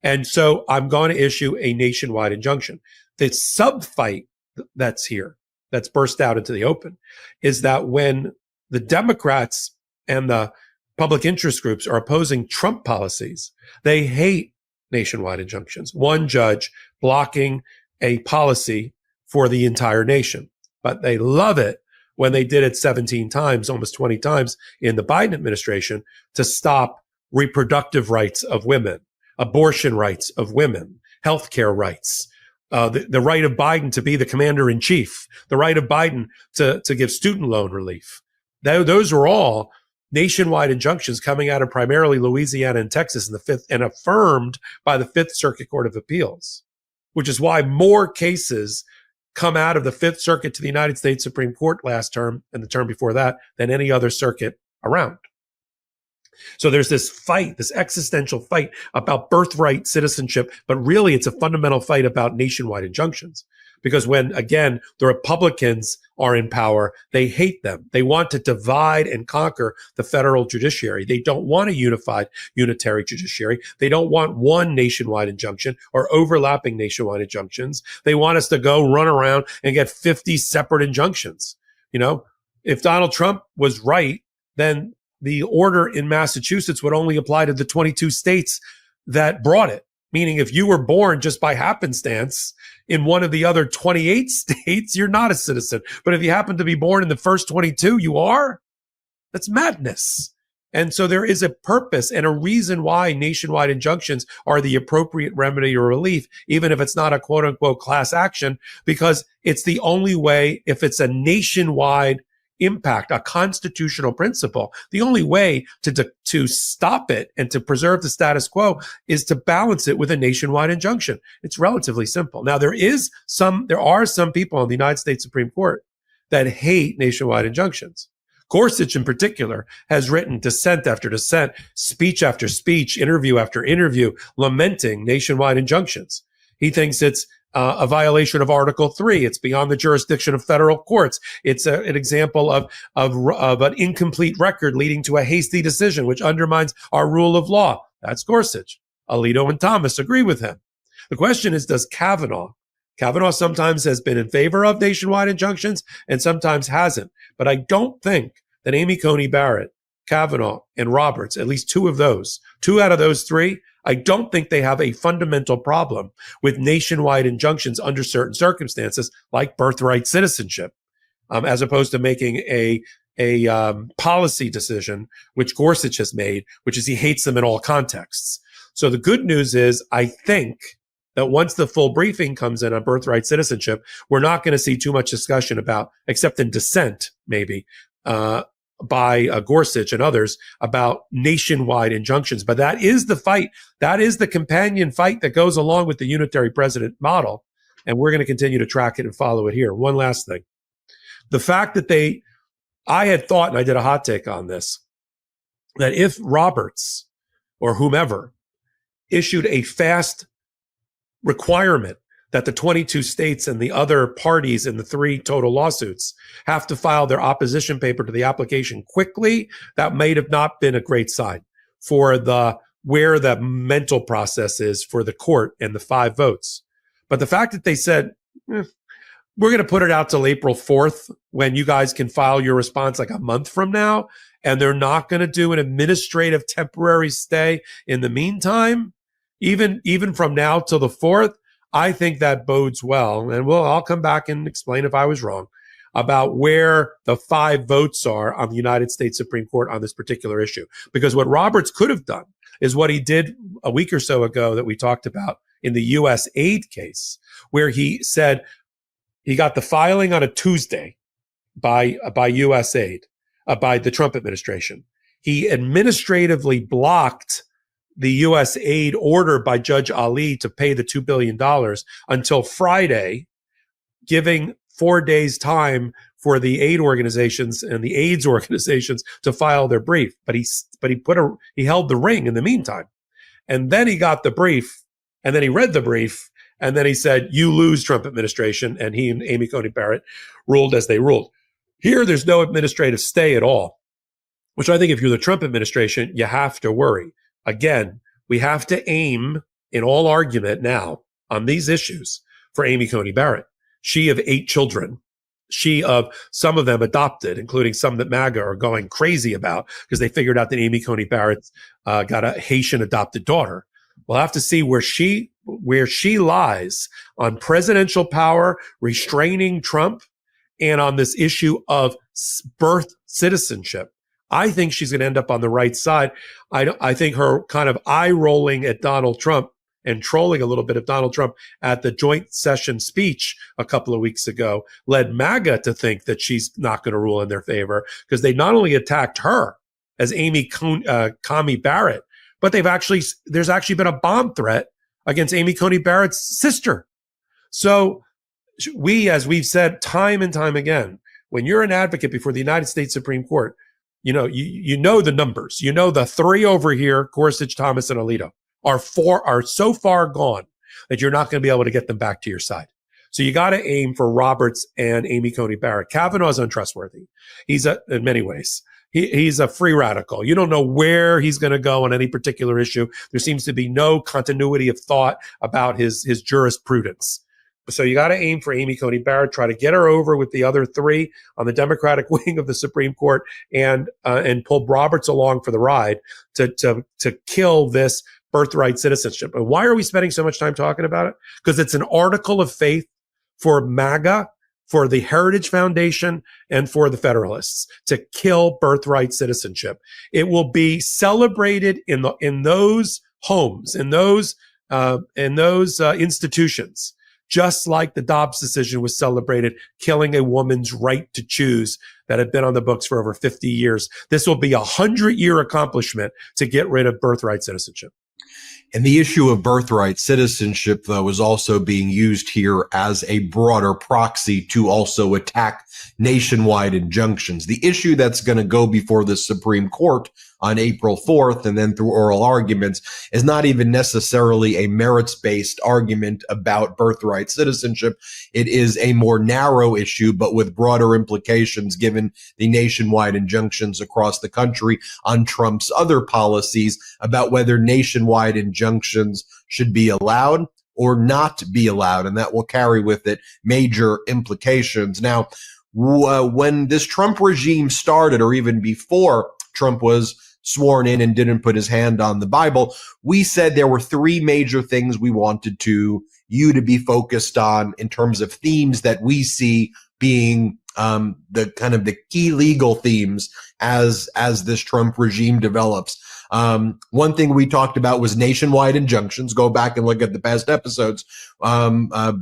And so I'm going to issue a nationwide injunction. The sub-fight that's here, that's burst out into the open, is that when the Democrats and the public interest groups are opposing Trump policies, they hate nationwide injunctions. One judge blocking a policy for the entire nation. But they love it when they did it 17 times, almost 20 times in the Biden administration, to stop reproductive rights of women, abortion rights of women, healthcare rights, the right of Biden to be the commander in chief, the right of Biden to give student loan relief. Those were all nationwide injunctions coming out of primarily Louisiana and Texas in the 5th, and affirmed by the 5th Circuit Court of Appeals, which is why more cases come out of the 5th Circuit to the United States Supreme Court last term and the term before that than any other circuit around. So there's this fight, this existential fight about birthright citizenship, but really it's a fundamental fight about nationwide injunctions. Because when, again, the Republicans are in power, they hate them. They want to divide and conquer the federal judiciary. They don't want a unitary judiciary. They don't want one nationwide injunction or overlapping nationwide injunctions. They want us to go run around and get 50 separate injunctions. If Donald Trump was right, then the order in Massachusetts would only apply to the 22 states that brought it. Meaning if you were born just by happenstance in one of the other 28 states, you're not a citizen. But if you happen to be born in the first 22, you are. That's madness. And so there is a purpose and a reason why nationwide injunctions are the appropriate remedy or relief, even if it's not a quote unquote class action, because it's the only way, if it's a nationwide impact, a constitutional principle, the only way to stop it and to preserve the status quo is to balance it with a nationwide injunction. It's relatively simple. Now, there are some people in the United States Supreme Court that hate nationwide injunctions, Gorsuch in particular has written dissent after dissent, speech after speech, interview after interview, lamenting nationwide injunctions. He thinks it's a violation of Article 3. It's beyond the jurisdiction of federal courts. It's an example of an incomplete record leading to a hasty decision, which undermines our rule of law. That's Gorsuch. Alito and Thomas agree with him. The question is, does Kavanaugh sometimes has been in favor of nationwide injunctions and sometimes hasn't. But I don't think that Amy Coney Barrett, Kavanaugh, and Roberts, at least two out of those three, I don't think they have a fundamental problem with nationwide injunctions under certain circumstances, like birthright citizenship, as opposed to making a policy decision, which Gorsuch has made, which is he hates them in all contexts. So the good news is, I think that once the full briefing comes in on birthright citizenship, we're not going to see too much discussion about, except in dissent, maybe, by Gorsuch and others, about nationwide injunctions. But that is the fight. That is the companion fight that goes along with the unitary president model. And we're going to continue to track it and follow it here. One last thing. The fact that I had thought, and I did a hot take on this, that if Roberts or whomever issued a fast requirement that the 22 states and the other parties in the 3 total lawsuits have to file their opposition paper to the application quickly, that may have not been a great sign for where the mental process is for the court and the 5 votes. But the fact that they said, we're going to put it out till April 4th when you guys can file your response like a month from now, and they're not going to do an administrative temporary stay in the meantime, even from now till the 4th, I think that bodes well. And I'll come back and explain if I was wrong about where the 5 votes are on the United States Supreme Court on this particular issue. Because what Roberts could have done is what he did a week or so ago that we talked about in the U.S. aid case, where he said he got the filing on a Tuesday by U.S. aid, by the Trump administration. He administratively blocked the U.S. aid order by Judge Ali to pay the $2 billion until Friday, giving 4 days time for the aid organizations and the AIDS organizations to file their brief. But he held the ring in the meantime. And then he got the brief, and then he read the brief, and then he said, you lose, Trump administration. And he and Amy Coney Barrett ruled as they ruled. Here, there's no administrative stay at all, which I think if you're the Trump administration, you have to worry. Again, we have to aim in all argument now on these issues for Amy Coney Barrett. She of 8 children, she of some of them adopted, including some that MAGA are going crazy about because they figured out that Amy Coney Barrett's got a Haitian adopted daughter. We'll have to see where she lies on presidential power, restraining Trump, and on this issue of birth citizenship. I think she's going to end up on the right side. I think her kind of eye rolling at Donald Trump and trolling a little bit of Donald Trump at the joint session speech a couple of weeks ago led MAGA to think that she's not going to rule in their favor, because they not only attacked her as Amy Coney Barrett, but there's actually been a bomb threat against Amy Coney Barrett's sister. So as we've said time and time again, when you're an advocate before the United States Supreme Court, you know the numbers. You know the 3 over here, Gorsuch, Thomas, and Alito, are so far gone that you're not going to be able to get them back to your side. So you got to aim for Roberts and Amy Coney Barrett. Kavanaugh is untrustworthy. He's in many ways. He's a free radical. You don't know where he's going to go on any particular issue. There seems to be no continuity of thought about his jurisprudence. So you got to aim for Amy Coney Barrett, try to get her over with the other 3 on the Democratic wing of the Supreme Court, and pull Roberts along for the ride to kill this birthright citizenship. And why are we spending so much time talking about it? Because it's an article of faith for MAGA, for the Heritage Foundation, and for the Federalists to kill birthright citizenship. It will be celebrated in those homes, in those institutions, just like the Dobbs decision was celebrated, killing a woman's right to choose that had been on the books for over 50 years. This will be a 100-year accomplishment to get rid of birthright citizenship. And the issue of birthright citizenship, though, is also being used here as a broader proxy to also attack nationwide injunctions. The issue that's going to go before the Supreme Court on April 4th and then through oral arguments is not even necessarily a merits-based argument about birthright citizenship. It is a more narrow issue, but with broader implications given the nationwide injunctions across the country on Trump's other policies about whether nationwide injunctions should be allowed or not be allowed. And that will carry with it major implications. Now, when this Trump regime started, or even before Trump was sworn in and didn't put his hand on the Bible, we said there were three major things we wanted you to be focused on in terms of themes that we see being the kind of the key legal themes as this Trump regime develops. One thing we talked about was nationwide injunctions. Go back and look at the past episodes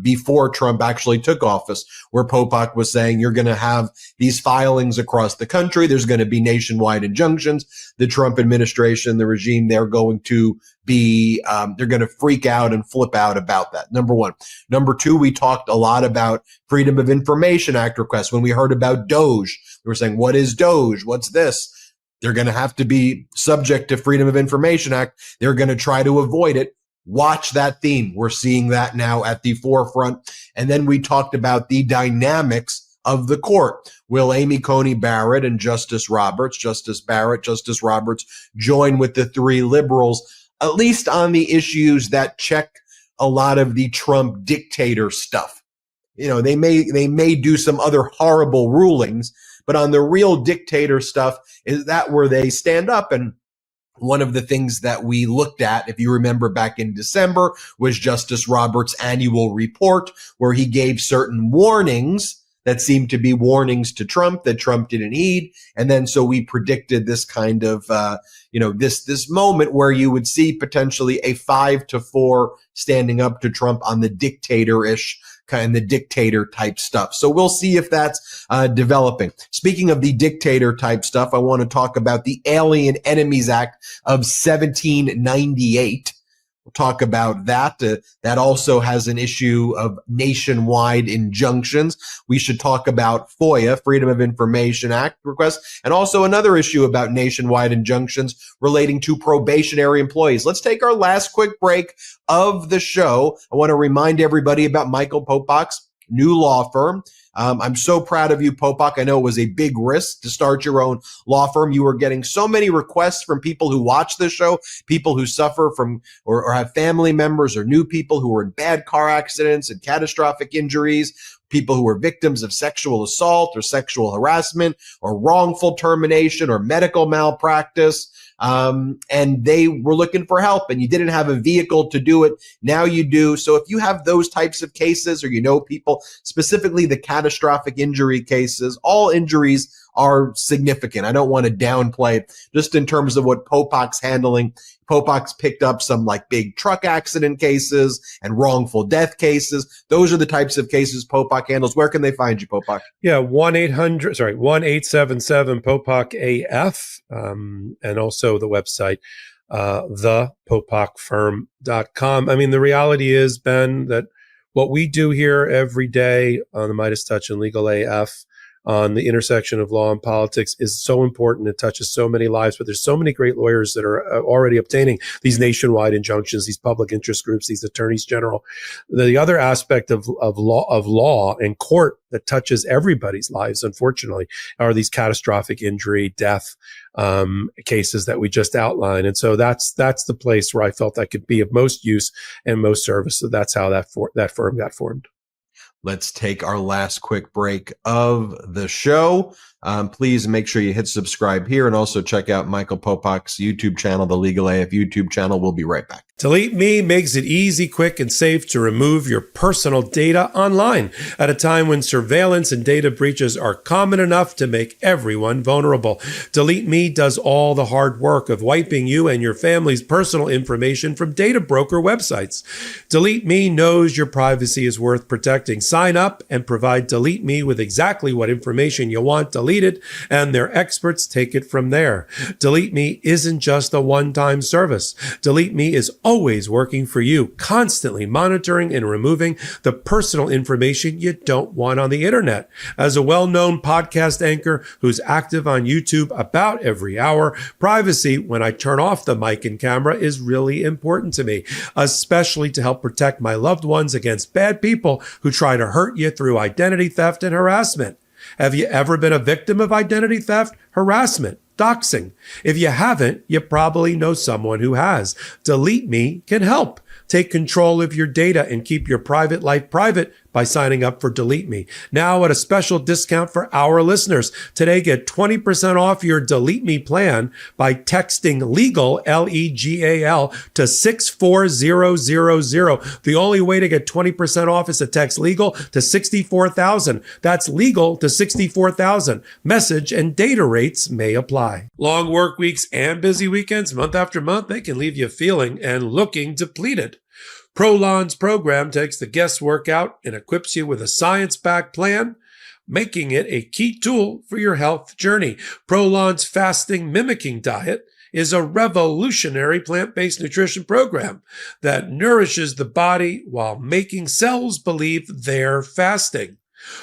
before Trump actually took office, where Popok was saying you're going to have these filings across the country. There's going to be nationwide injunctions. The Trump administration, the regime, they're going to freak out and flip out about that. Number one. Number two, we talked a lot about Freedom of Information Act requests. When we heard about DOGE, we were saying, what is DOGE? What's this? They're going to have to be subject to Freedom of Information Act. They're going to try to avoid it. Watch that theme. We're seeing that now at the forefront. And then we talked about the dynamics of the court. Will Amy Coney Barrett and Justice Roberts join with the three liberals, at least on the issues that check a lot of the Trump dictator stuff? You know, they may do some other horrible rulings, but on the real dictator stuff, is that where they stand up? And one of the things that we looked at, if you remember back in December, was Justice Roberts' annual report, where he gave certain warnings that seemed to be warnings to Trump that Trump didn't heed. And then so we predicted this kind of, this moment where you would see potentially a 5-4 standing up to Trump on the dictator-ish kind of the dictator type stuff. So we'll see if that's developing. Speaking of the dictator type stuff, I want to talk about the Alien Enemies Act of 1798. We'll talk about that. That also has an issue of nationwide injunctions. We should talk about FOIA, Freedom of Information Act requests, and also another issue about nationwide injunctions relating to probationary employees. Let's take our last quick break of the show. I want to remind everybody about Michael Popok's new law firm. I'm so proud of you, Popok. I know it was a big risk to start your own law firm. You were getting so many requests from people who watch this show, people who suffer from or have family members or new people who were in bad car accidents and catastrophic injuries, people who were victims of sexual assault or sexual harassment or wrongful termination or medical malpractice. And they were looking for help and you didn't have a vehicle to do it. Now you do. So if you have those types of cases or you know people, specifically the catastrophic injury cases, all injuries are significant. I don't want to downplay it just in terms of what Popok's handling. Popok's picked up some like big truck accident cases and wrongful death cases. Those are the types of cases Popok handles. Where can they find you, Popok? Yeah, 1-877-POPOK-AF, and also the website, thepopokfirm.com. I mean, the reality is, Ben, that what we do here every day on the Midas Touch and Legal AF on the intersection of law and politics is so important. It touches so many lives, but there's so many great lawyers that are already obtaining these nationwide injunctions, these public interest groups, these attorneys general. The other aspect of law and court that touches everybody's lives, unfortunately, are these catastrophic injury, death cases that we just outlined. And so that's the place where I felt I could be of most use and most service. So that's how that firm got formed. Let's take our last quick break of the show. Please make sure you hit subscribe here and also check out Michael Popok's YouTube channel, the Legal AF YouTube channel. We'll be right back. Delete Me makes it easy, quick, and safe to remove your personal data online at a time when surveillance and data breaches are common enough to make everyone vulnerable. Delete Me does all the hard work of wiping you and your family's personal information from data broker websites. Delete Me knows your privacy is worth protecting. Sign up and provide Delete Me with exactly what information you want deleted deleted, and their experts take it from there. Delete Me isn't just a one-time service. Delete Me is always working for you, constantly monitoring and removing the personal information you don't want on the internet. As a well-known podcast anchor who's active on YouTube about every hour, privacy when I turn off the mic and camera is really important to me, especially to help protect my loved ones against bad people who try to hurt you through identity theft and harassment. Have you ever been a victim of identity theft, harassment, doxing? If you haven't, you probably know someone who has. Delete Me can help. Take control of your data and keep your private life private by signing up for Delete Me. Now at a special discount for our listeners. Today, get 20% off your Delete Me plan by texting LEGAL, L-E-G-A-L, to 64000. The only way to get 20% off is to text LEGAL to 64,000. That's LEGAL to 64,000. Message and data rates may apply. Long work weeks and busy weekends, month after month, they can leave you feeling and looking depleted. Prolon's program takes the guesswork out and equips you with a science-backed plan, making it a key tool for your health journey. Prolon's fasting mimicking diet is a revolutionary plant-based nutrition program that nourishes the body while making cells believe they're fasting.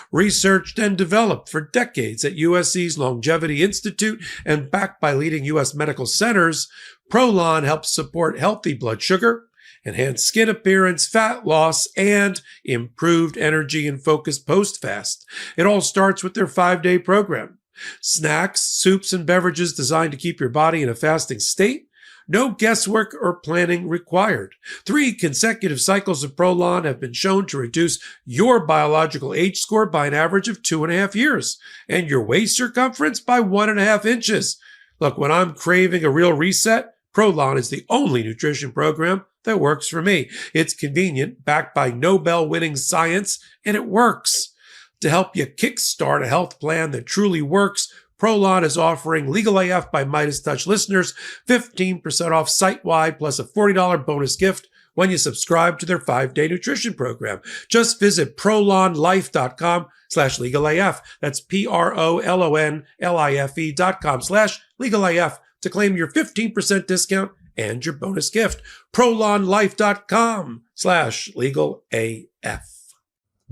Researched and developed for decades at USC's Longevity Institute and backed by leading U.S. medical centers, Prolon helps support healthy blood sugar, enhanced skin appearance, fat loss, and improved energy and focus post-fast. It all starts with their 5-day program. Snacks, soups, and beverages designed to keep your body in a fasting state. No guesswork or planning required. 3 consecutive cycles of Prolon have been shown to reduce your biological age score by an average of 2.5 years and your waist circumference by 1.5 inches. Look, when I'm craving a real reset, Prolon is the only nutrition program that works for me. It's convenient, backed by Nobel-winning science, and it works. To help you kickstart a health plan that truly works, Prolon is offering Legal AF by Midas Touch listeners 15% off site-wide plus a $40 bonus gift when you subscribe to their 5-day nutrition program. Just visit prolonlife.com/legalaf. That's prolonlife.com/legalaf to claim your 15% discount and your bonus gift. prolonlife.com/legalaf.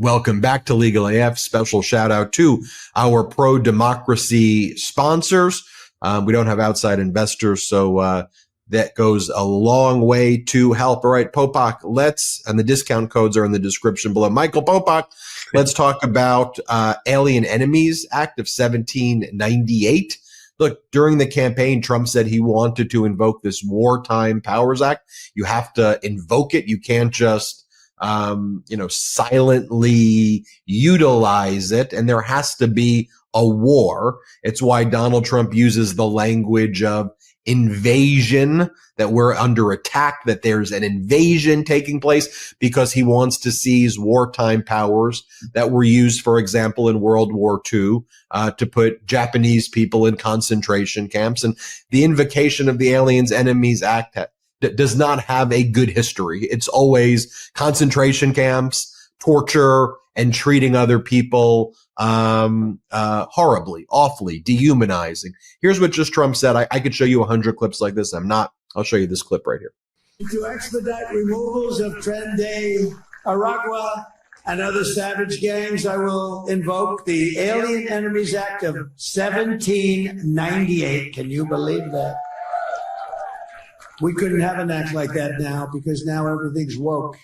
Welcome back to Legal AF. Special shout out to our pro-democracy sponsors. We don't have outside investors, so that goes a long way to help. All right, Popok, and the discount codes are in the description below. Michael Popok, let's talk about Alien Enemies Act of 1798. Look, during the campaign, Trump said he wanted to invoke this Wartime Powers Act. You have to invoke it. You can't just silently utilize it, and there has to be a war. It's why Donald Trump uses the language of invasion, that we're under attack, that there's an invasion taking place, because he wants to seize wartime powers that were used, for example, in World War II, to put Japanese people in concentration camps. And the invocation of the Aliens Enemies Act does not have a good history. It's always concentration camps, torture, and treating other people horribly, awfully, dehumanizing. Here's what just Trump said. I could show you 100 clips like this. I'll show you this clip right here. To expedite removals of Tren Aragua and other savage gangs, I will invoke the Alien Enemies Act of 1798. Can you believe that? We couldn't have an act like that now, because now everything's woke,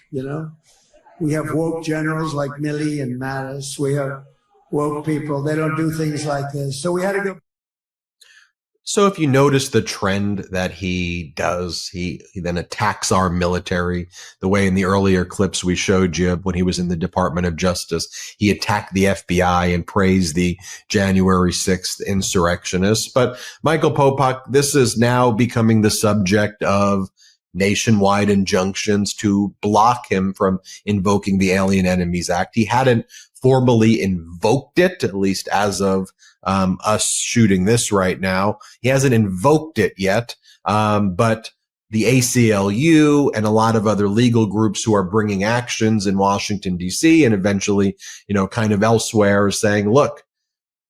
We have woke generals like Milley and Mattis. We have woke people. They don't do things like this. So we had to go. So if you notice the trend that he does, he then attacks our military the way in the earlier clips we showed you when he was in the Department of Justice. He attacked the FBI and praised the January 6th insurrectionists. But Michael Popok, this is now becoming the subject of nationwide injunctions to block him from invoking the Alien Enemies Act. He hadn't formally invoked it, at least as of us shooting this right now. He hasn't invoked it yet, but the ACLU and a lot of other legal groups who are bringing actions in Washington, D.C. and eventually, kind of elsewhere are saying, look,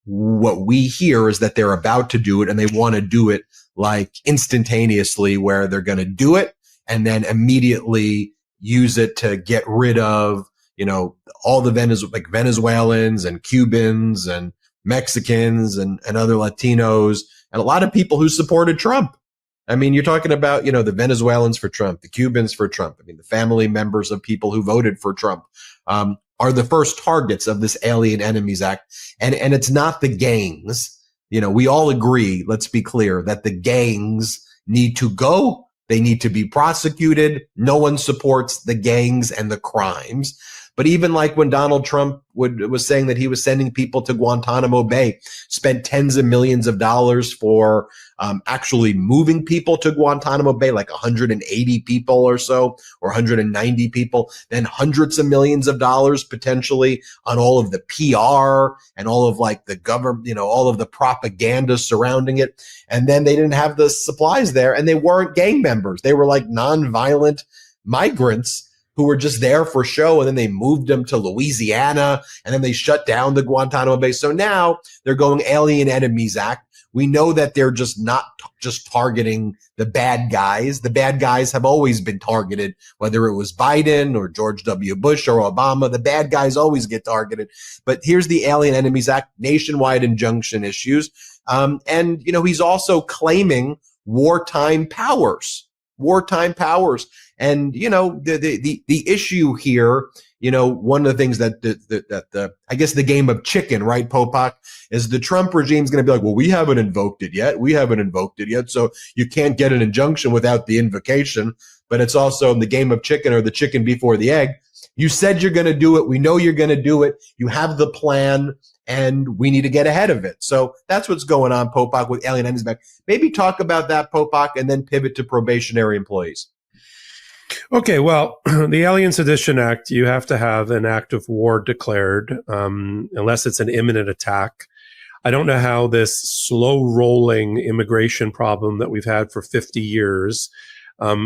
what we hear is that they're about to do it, and they want to do it like instantaneously, where they're going to do it and then immediately use it to get rid of, all the Venezuelans and Cubans and Mexicans and other Latinos and a lot of people who supported Trump. I mean, you're talking about, the Venezuelans for Trump, the Cubans for Trump. I mean, the family members of people who voted for Trump, are the first targets of this Alien Enemies Act. And it's not the gangs. We all agree, let's be clear, that the gangs need to go. They need to be prosecuted. No one supports the gangs and the crimes. But even like when Donald Trump was saying that he was sending people to Guantanamo Bay, spent tens of millions of dollars for actually moving people to Guantanamo Bay, like 180 people or so, or 190 people, then hundreds of millions of dollars potentially on all of the PR and all of like the government, all of the propaganda surrounding it. And then they didn't have the supplies there, and they weren't gang members. They were like nonviolent migrants who were just there for show, and then they moved them to Louisiana, and then they shut down the Guantanamo Bay. So now they're going Alien Enemies Act. We know that they're just not just targeting the bad guys. The bad guys have always been targeted, whether it was Biden or George W. Bush or Obama. The bad guys always get targeted. But here's the Alien Enemies Act, nationwide injunction issues. And he's also claiming wartime powers. And, the issue here, one of the things that I guess the game of chicken, right, Popok, is the Trump regime's going to be like, well, we haven't invoked it yet. So you can't get an injunction without the invocation. But it's also the game of chicken, or the chicken before the egg. You said you're going to do it. We know you're going to do it. You have the plan, and we need to get ahead of it. So that's what's going on, Popok, with Alien Enemies Act. Maybe talk about that, Popok, and then pivot to probationary employees. Okay, well, the Alien Sedition Act, you have to have an act of war declared, unless it's an imminent attack. I don't know how this slow-rolling immigration problem that we've had for 50 years,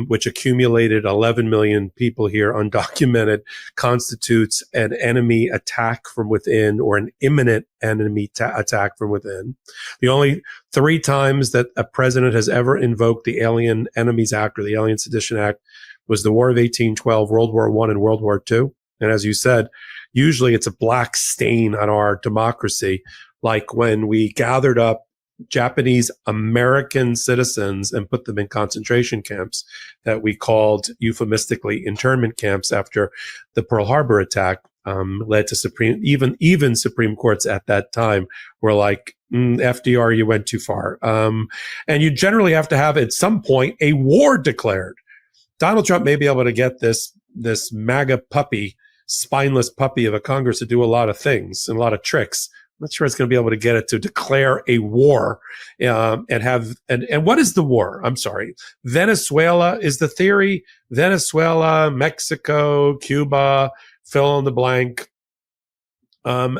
which accumulated 11 million people here undocumented, constitutes an enemy attack from within, or an imminent enemy attack from within. The only 3 times that a president has ever invoked the Alien Enemies Act or the Alien Sedition Act was the War of 1812, World War I, and World War II. And as you said, usually it's a black stain on our democracy, like when we gathered up Japanese American citizens and put them in concentration camps that we called euphemistically internment camps after the Pearl Harbor attack, led to even Supreme Courts at that time were like, FDR, you went too far. And you generally have to have at some point a war declared. Donald Trump may be able to get this MAGA puppy, spineless puppy of a Congress to do a lot of things and a lot of tricks. I'm not sure it's going to be able to get it to declare a war and what is the war? I'm sorry. Venezuela is the theory. Venezuela, Mexico, Cuba, fill in the blank,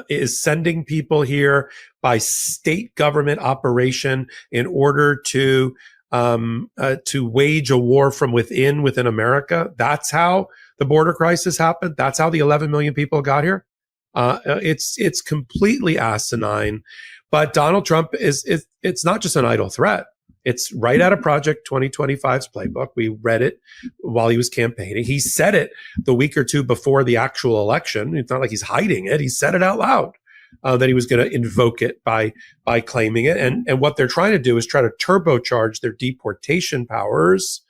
is sending people here by state government operation in order to wage a war from within America. That's how the border crisis happened. That's how the 11 million people got here. It's completely asinine. But Donald Trump it's not just an idle threat. It's right out of Project 2025's playbook. We read it while he was campaigning. He said it the week or two before the actual election. It's not like he's hiding it. He said it out loud. That he was going to invoke it by claiming it. And what they're trying to do is try to turbocharge their deportation powers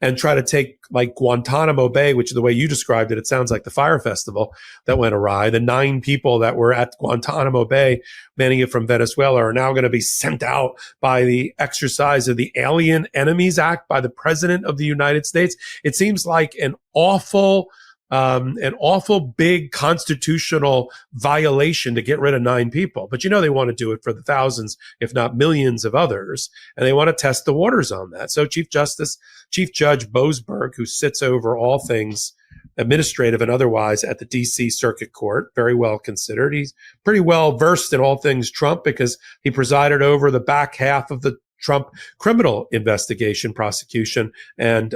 and try to take like Guantanamo Bay, which is the way you described it. It sounds like the fire festival that went awry. The 9 people that were at Guantanamo Bay, many from Venezuela, are now going to be sent out by the exercise of the Alien Enemies Act by the President of the United States. It seems like an awful big constitutional violation to get rid of 9 people. But they want to do it for the thousands, if not millions of others. And they want to test the waters on that. So Chief Judge Boasberg, who sits over all things administrative and otherwise at the DC Circuit Court, very well considered. He's pretty well versed in all things Trump because he presided over the back half of the Trump criminal investigation, prosecution, and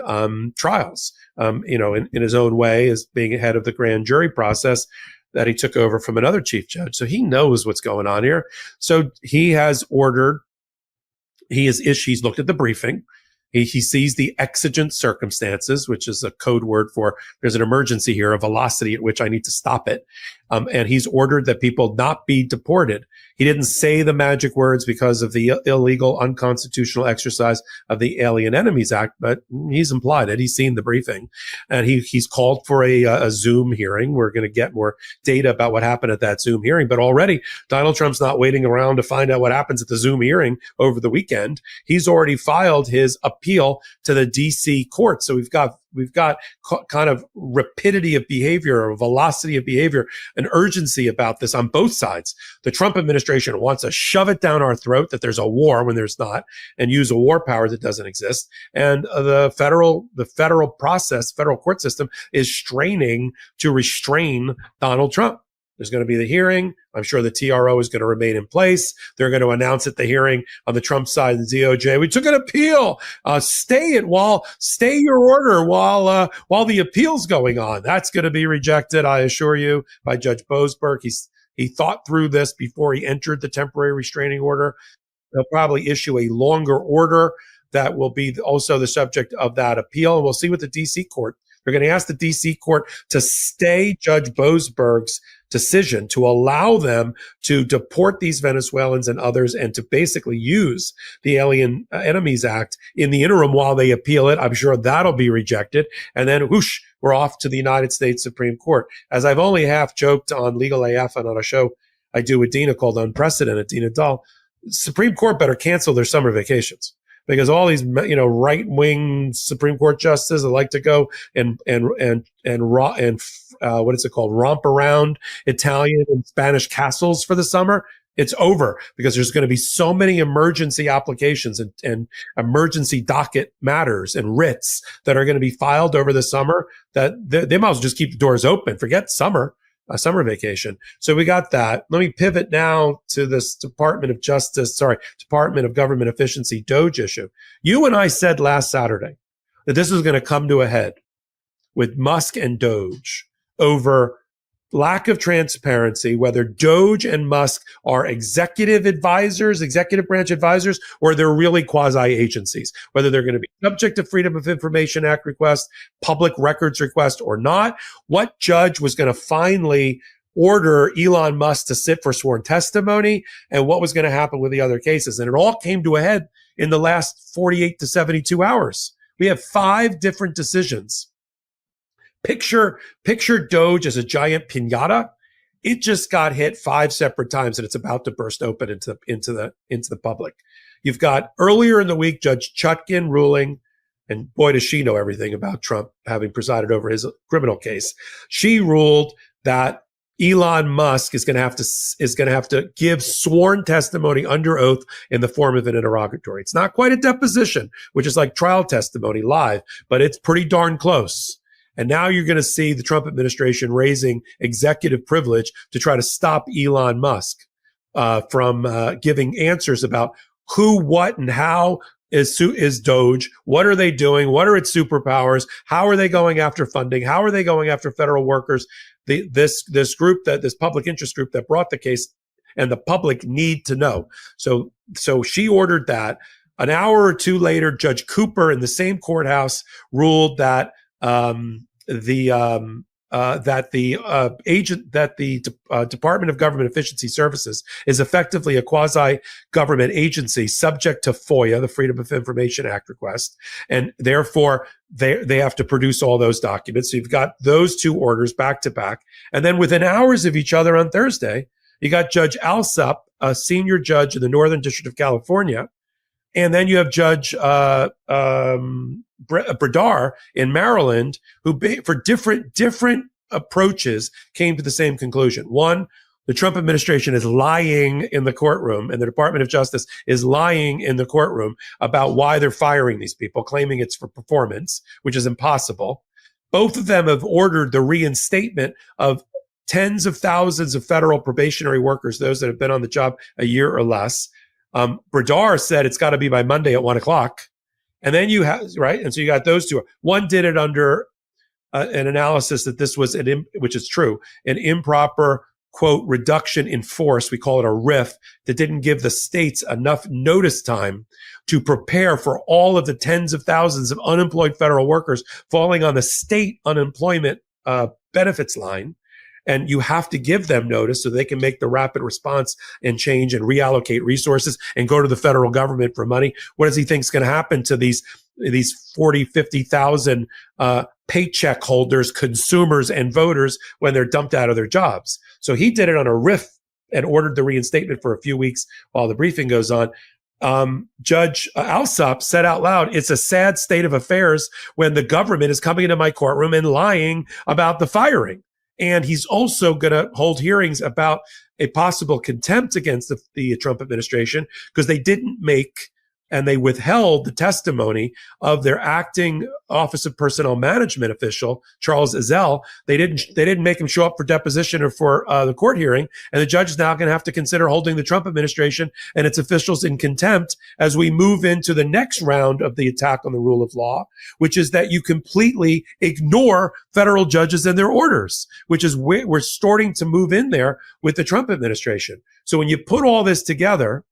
trials. In his own way, as being head of the grand jury process. that he took over from another chief judge. So he knows what's going on here. So he has ordered, he's looked at the briefing. He sees the exigent circumstances, which is a code word for there's an emergency here, a velocity at which I need to stop it. And he's ordered that people not be deported. He didn't say the magic words because of the illegal, unconstitutional exercise of the Alien Enemies Act, but he's implied it. He's seen the briefing, and he's called for a Zoom hearing. We're going to get more data about what happened at that Zoom hearing, but already Donald Trump's not waiting around to find out what happens at the Zoom hearing over the weekend. He's already filed his appeal to the DC court. So we've got kind of rapidity of behavior, or velocity of behavior, an urgency about this on both sides. The Trump administration wants to shove it down our throat that there's a war when there's not, and use a war power that doesn't exist. And the federal court system is straining to restrain Donald Trump. There's going to be the hearing. I'm sure the TRO is going to remain in place. They're going to announce at the hearing on the Trump side and DOJ, we took an appeal. Stay your order while the appeal's going on. That's going to be rejected, I assure you, by Judge Boasberg. He thought through this before he entered the temporary restraining order. They'll probably issue a longer order that will be also the subject of that appeal. And we'll see what the DC court. They're going to ask the DC court to stay Judge Boasberg's decision to allow them to deport these Venezuelans and others, and to basically use the Alien Enemies Act in the interim while they appeal it. I'm sure that'll be rejected. And then whoosh, we're off to the United States Supreme Court. As I've only half joked on Legal AF and on a show I do with Dina called Unprecedented, Dina Dahl, Supreme Court better cancel their summer vacations. Because all these, right-wing Supreme Court justices that like to go and what is it called, romp around Italian and Spanish castles for the summer, it's over, because there's going to be so many emergency applications and emergency docket matters and writs that are going to be filed over the summer that they might as well just keep the doors open. Forget summer vacation. So we got that. Let me pivot now to this Department of Government Efficiency DOGE issue. You and I said last Saturday that this was going to come to a head with Musk and DOGE over lack of transparency, whether DOGE and Musk are executive branch advisors, or they're really quasi-agencies, whether they're going to be subject to Freedom of Information Act request, public records request or not. What judge was going to finally order Elon Musk to sit for sworn testimony, and what was going to happen with the other cases. And it all came to a head in the last 48 to 72 hours. We have 5 different decisions. Picture DOGE as a giant piñata. It just got hit 5 separate times, and it's about to burst open into the public. You've got earlier in the week Judge Chutkin ruling, and boy does she know everything about Trump, having presided over his criminal case. She ruled that Elon Musk is going to have to give sworn testimony under oath in the form of an interrogatory. It's not quite a deposition, which is like trial testimony live, but it's pretty darn close. And now you're going to see the Trump administration raising executive privilege to try to stop Elon Musk from giving answers about who, what, and how is DOGE. What are they doing? What are its superpowers? How are they going after funding? How are they going after federal workers? This public interest group that brought the case, and the public need to know. So she ordered that. An hour or two later, Judge Cooper in the same courthouse ruled that Department of Government Efficiency Services is effectively a quasi-government agency subject to FOIA, the Freedom of Information Act request, and therefore they have to produce all those documents. So you've got those 2 orders back to back, and then within hours of each other on Thursday, you got Judge Alsup, a senior judge in the Northern District of California, and then you have Judge Bredar in Maryland, who for different approaches came to the same conclusion. One, the Trump administration is lying in the courtroom, and the Department of Justice is lying in the courtroom about why they're firing these people, claiming it's for performance, which is impossible. Both of them have ordered the reinstatement of tens of thousands of federal probationary workers, those that have been on the job a year or less. Bredar said it's got to be by Monday at 1:00. And then you have, right? And so you got those 2. One did it under an analysis that this was, which is true, an improper, quote, reduction in force. We call it a RIF that didn't give the states enough notice time to prepare for all of the tens of thousands of unemployed federal workers falling on the state unemployment benefits line. And you have to give them notice so they can make the rapid response and change and reallocate resources and go to the federal government for money. What does he think is going to happen to these 40, 50,000 paycheck holders, consumers, and voters when they're dumped out of their jobs? So he did it on a RIF and ordered the reinstatement for a few weeks while the briefing goes on. Judge Alsop said out loud, it's a sad state of affairs when the government is coming into my courtroom and lying about the firing. And he's also going to hold hearings about a possible contempt against the Trump administration because they didn't make and they withheld the testimony of their acting Office of Personnel Management official, Charles Ezell. They didn't make him show up for deposition or for the court hearing. And the judge is now going to have to consider holding the Trump administration and its officials in contempt as we move into the next round of the attack on the rule of law, which is that you completely ignore federal judges and their orders, which is we're starting to move in there with the Trump administration. So when you put all this together,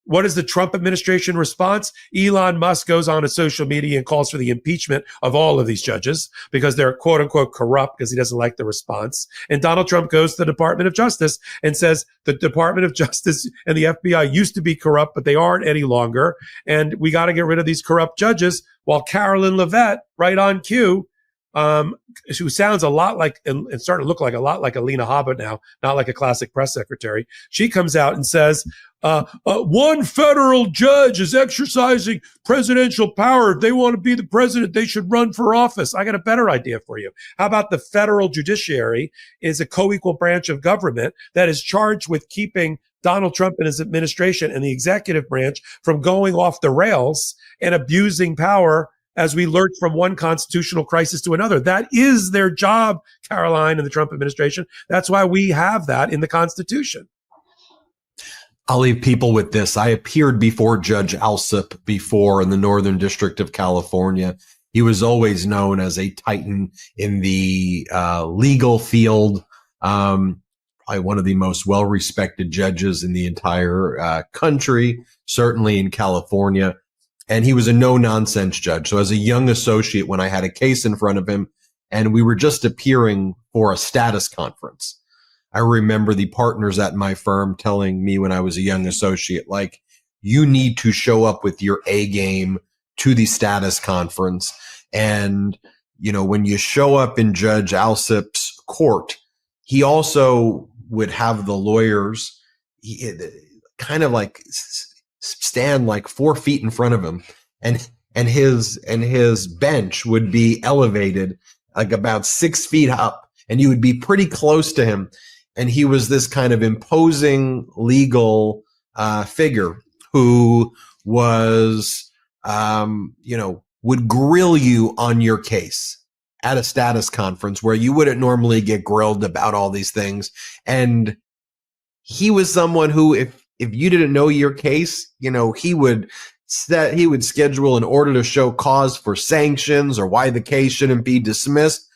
what is the Trump administration response? Elon Musk goes on to social media and calls for the impeachment of all of these judges because they're quote unquote corrupt because he doesn't like the response. And Donald Trump goes to the Department of Justice and says the Department of Justice and the FBI used to be corrupt, but they aren't any longer. And we got to get rid of these corrupt judges, while Carolyn Leavitt, right on cue, who sounds a lot like and starting to look like a lot like Alina Habba now, not like a classic press secretary. She comes out and says, one federal judge is exercising presidential power. If they want to be the president, they should run for office. I got a better idea for you. How about the federal judiciary is a co-equal branch of government that is charged with keeping Donald Trump and his administration and the executive branch from going off the rails and abusing power as we lurch from one constitutional crisis to another. That is their job, Caroline and the Trump administration. That's why we have that in the Constitution. I'll leave people with this. I appeared before Judge Alsop before in the Northern District of California. He was always known as a titan in the legal field, probably one of the most well-respected judges in the entire country, certainly in California. And he was a no-nonsense judge. So as a young associate, when I had a case in front of him and we were just appearing for a status conference, I remember the partners at my firm telling me when I was a young associate, like, you need to show up with your A game to the status conference. And, you know, when you show up in Judge Alsop's court, he also would have the lawyers kind of like stand like 4 feet in front of him, and his bench would be elevated like about 6 feet up, and you would be pretty close to him. And he was this kind of imposing legal figure who was, would grill you on your case at a status conference where you wouldn't normally get grilled about all these things. And he was someone who, if you didn't know your case, he would schedule an order to show cause for sanctions or why the case shouldn't be dismissed.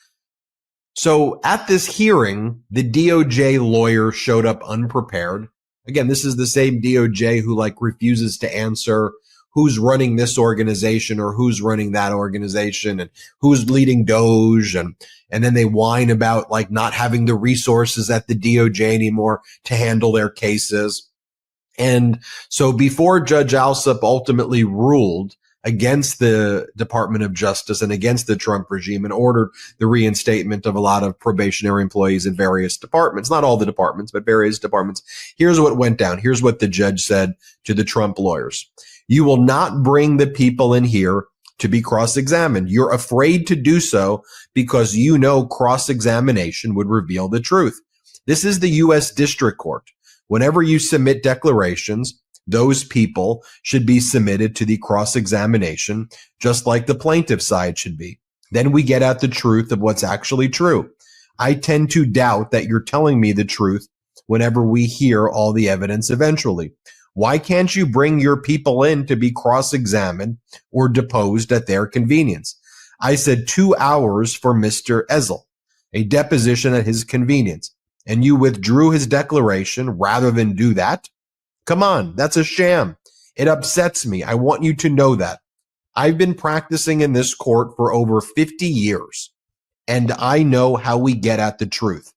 So at this hearing, the DOJ lawyer showed up unprepared. Again, this is the same DOJ who refuses to answer who's running this organization or who's running that organization and who's leading DOGE. And then they whine about not having the resources at the DOJ anymore to handle their cases. And so before Judge Alsop ultimately ruled against the Department of Justice and against the Trump regime and ordered the reinstatement of a lot of probationary employees in various departments, not all the departments, but various departments, here's what went down. Here's what the judge said to the Trump lawyers. You will not bring the people in here to be cross-examined. You're afraid to do so because you know cross-examination would reveal the truth. This is the U.S. District Court. Whenever you submit declarations, those people should be submitted to the cross-examination, just like the plaintiff side should be. Then we get at the truth of what's actually true. I tend to doubt that you're telling me the truth whenever we hear all the evidence eventually. Why can't you bring your people in to be cross-examined or deposed at their convenience? I said 2 hours for Mr. Ezel, a deposition at his convenience. And you withdrew his declaration rather than do that? Come on, that's a sham. It upsets me. I want you to know that. I've been practicing in this court for over 50 years, and I know how we get at the truth.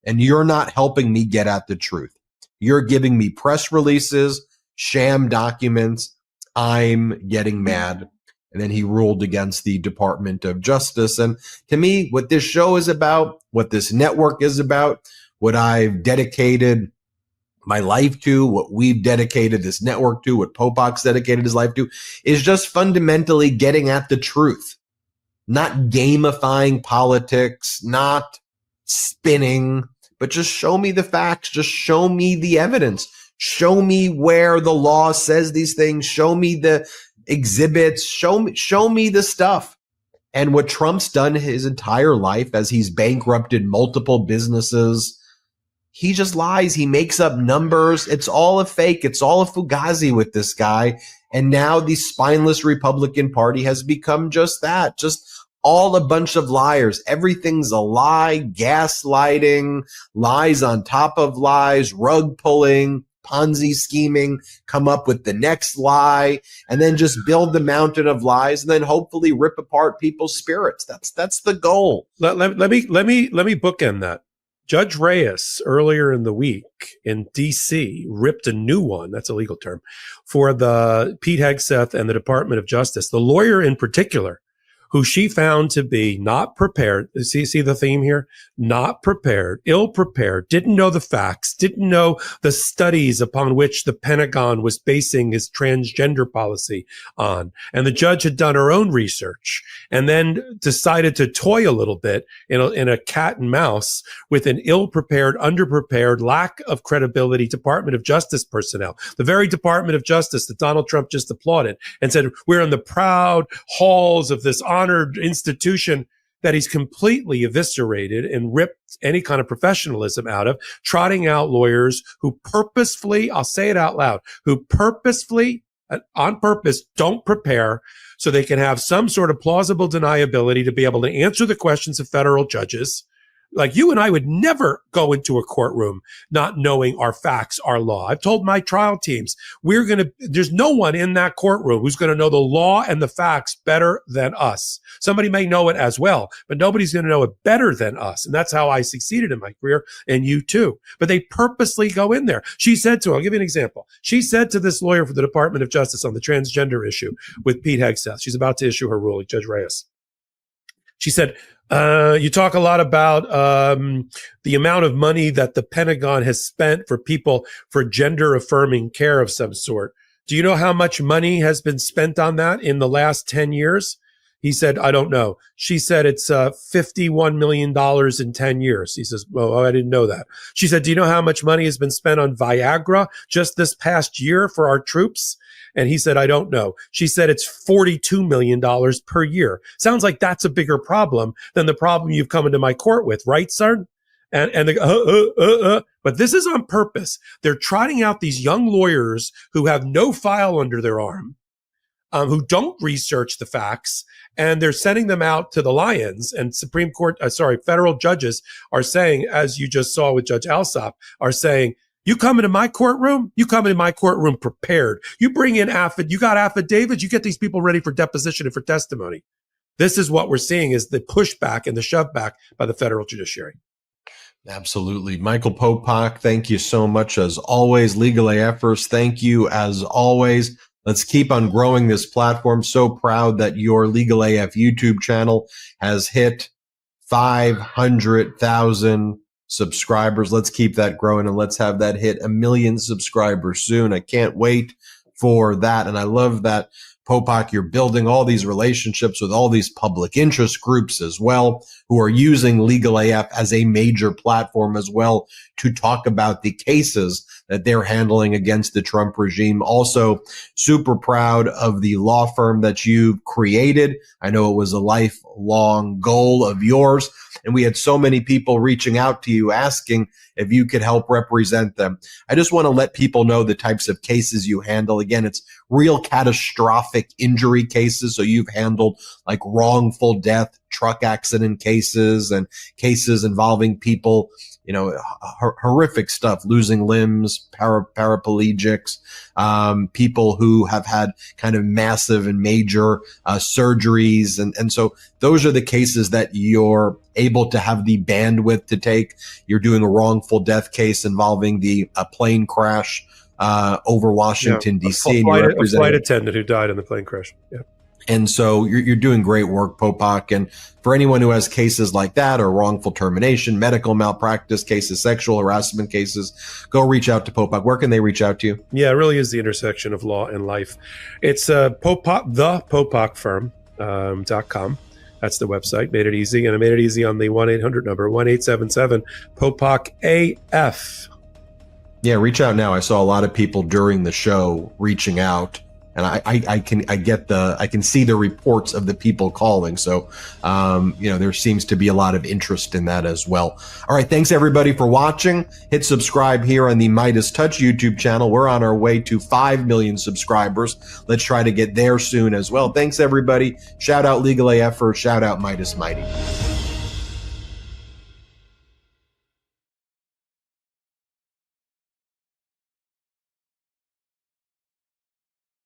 And you're not helping me get at the truth. You're giving me press releases, sham documents. I'm getting mad. And then he ruled against the Department of Justice. And to me, what this show is about, what this network is about, what I've dedicated my life to, what we've dedicated this network to, what Popok's dedicated his life to, is just fundamentally getting at the truth, not gamifying politics, not spinning, but just show me the facts. Just show me the evidence. Show me where the law says these things. Show me the exhibits. Show me the stuff. And what Trump's done his entire life as he's bankrupted multiple businesses, he just lies. He makes up numbers. It's all a fake. It's all a fugazi with this guy. And now the spineless Republican Party has become just that, just all a bunch of liars. Everything's a lie, gaslighting, lies on top of lies, rug pulling, Ponzi scheming, come up with the next lie, and then just build the mountain of lies, and then hopefully rip apart people's spirits. That's the goal. Let me bookend that. Judge Reyes earlier in the week in D.C. ripped a new one, that's a legal term, for the Pete Hegseth and the Department of Justice, the lawyer in particular, who she found to be not prepared. See the theme here? Not prepared, ill prepared, didn't know the facts, didn't know the studies upon which the Pentagon was basing his transgender policy on. And the judge had done her own research and then decided to toy a little bit in a cat and mouse with an ill-prepared, underprepared, lack of credibility Department of Justice personnel. The very Department of Justice that Donald Trump just applauded and said, we're in the proud halls of this honored institution that he's completely eviscerated and ripped any kind of professionalism out of, trotting out lawyers who purposefully, I'll say it out loud, who purposefully, on purpose, don't prepare so they can have some sort of plausible deniability to be able to answer the questions of federal judges. Like you and I would never go into a courtroom not knowing our facts, our law. I've told my trial teams, there's no one in that courtroom who's going to know the law and the facts better than us. Somebody may know it as well, but nobody's going to know it better than us. And that's how I succeeded in my career, and you too. But they purposely go in there. I'll give you an example. She said to this lawyer for the Department of Justice on the transgender issue with Pete Hegseth, she's about to issue her ruling, Judge Reyes. She said, you talk a lot about the amount of money that the Pentagon has spent for people for gender affirming care of some sort. Do you know how much money has been spent on that in the last 10 years? He said, I don't know. She said it's $51 million in 10 years. He says, well, I didn't know that. She said, do you know how much money has been spent on Viagra just this past year for our troops? And he said, I don't know. She said it's $42 million per year. Sounds like that's a bigger problem than the problem you've come into my court with, right, son? And they go, But this is on purpose. They're trotting out these young lawyers who have no file under their arm, who don't research the facts, and they're sending them out to the lions. And federal judges are saying, as you just saw with Judge Alsop, are saying, you come into my courtroom prepared. You bring in you got affidavits, you get these people ready for deposition and for testimony. This is what we're seeing is the pushback and the shove back by the federal judiciary. Absolutely. Michael Popok, thank you so much as always. Legal AFers, thank you as always. Let's keep on growing this platform. So proud that your Legal AF YouTube channel has hit 500,000 subscribers. Let's keep that growing and let's have that hit 1 million subscribers soon. I can't wait for that. And I love that, Popok, you're building all these relationships with all these public interest groups as well, who are using Legal AF as a major platform as well to talk about the cases that they're handling against the Trump regime. Also, super proud of the law firm that you've created. I know it was a lifelong goal of yours, and we had so many people reaching out to you asking if you could help represent them. I just want to let people know the types of cases you handle. Again, it's real catastrophic injury cases. So you've handled like wrongful death, truck accident cases, and cases involving people, you know, horrific stuff, losing limbs, paraplegics, people who have had kind of massive and major surgeries. And so those are the cases that you're able to have the bandwidth to take. You're doing a wrongful death case involving a plane crash over Washington, D.C. A flight attendant who died in the plane crash. Yeah. And so you're doing great work, Popok. And for anyone who has cases like that, or wrongful termination, medical malpractice cases, sexual harassment cases, go reach out to Popok. Where can they reach out to you? Yeah, it really is the intersection of law and life. It's Popok, the Popok firm.com. That's the website. Made it easy. And I made it easy on the 1-800 number, 1-877-POPOK-AF. Yeah, reach out now. I saw a lot of people during the show reaching out. And I can see the reports of the people calling. So, there seems to be a lot of interest in that as well. All right. Thanks everybody for watching. Hit subscribe here on the Midas Touch YouTube channel. We're on our way to 5 million subscribers. Let's try to get there soon as well. Thanks everybody. Shout out Legal AF, shout out Midas Mighty.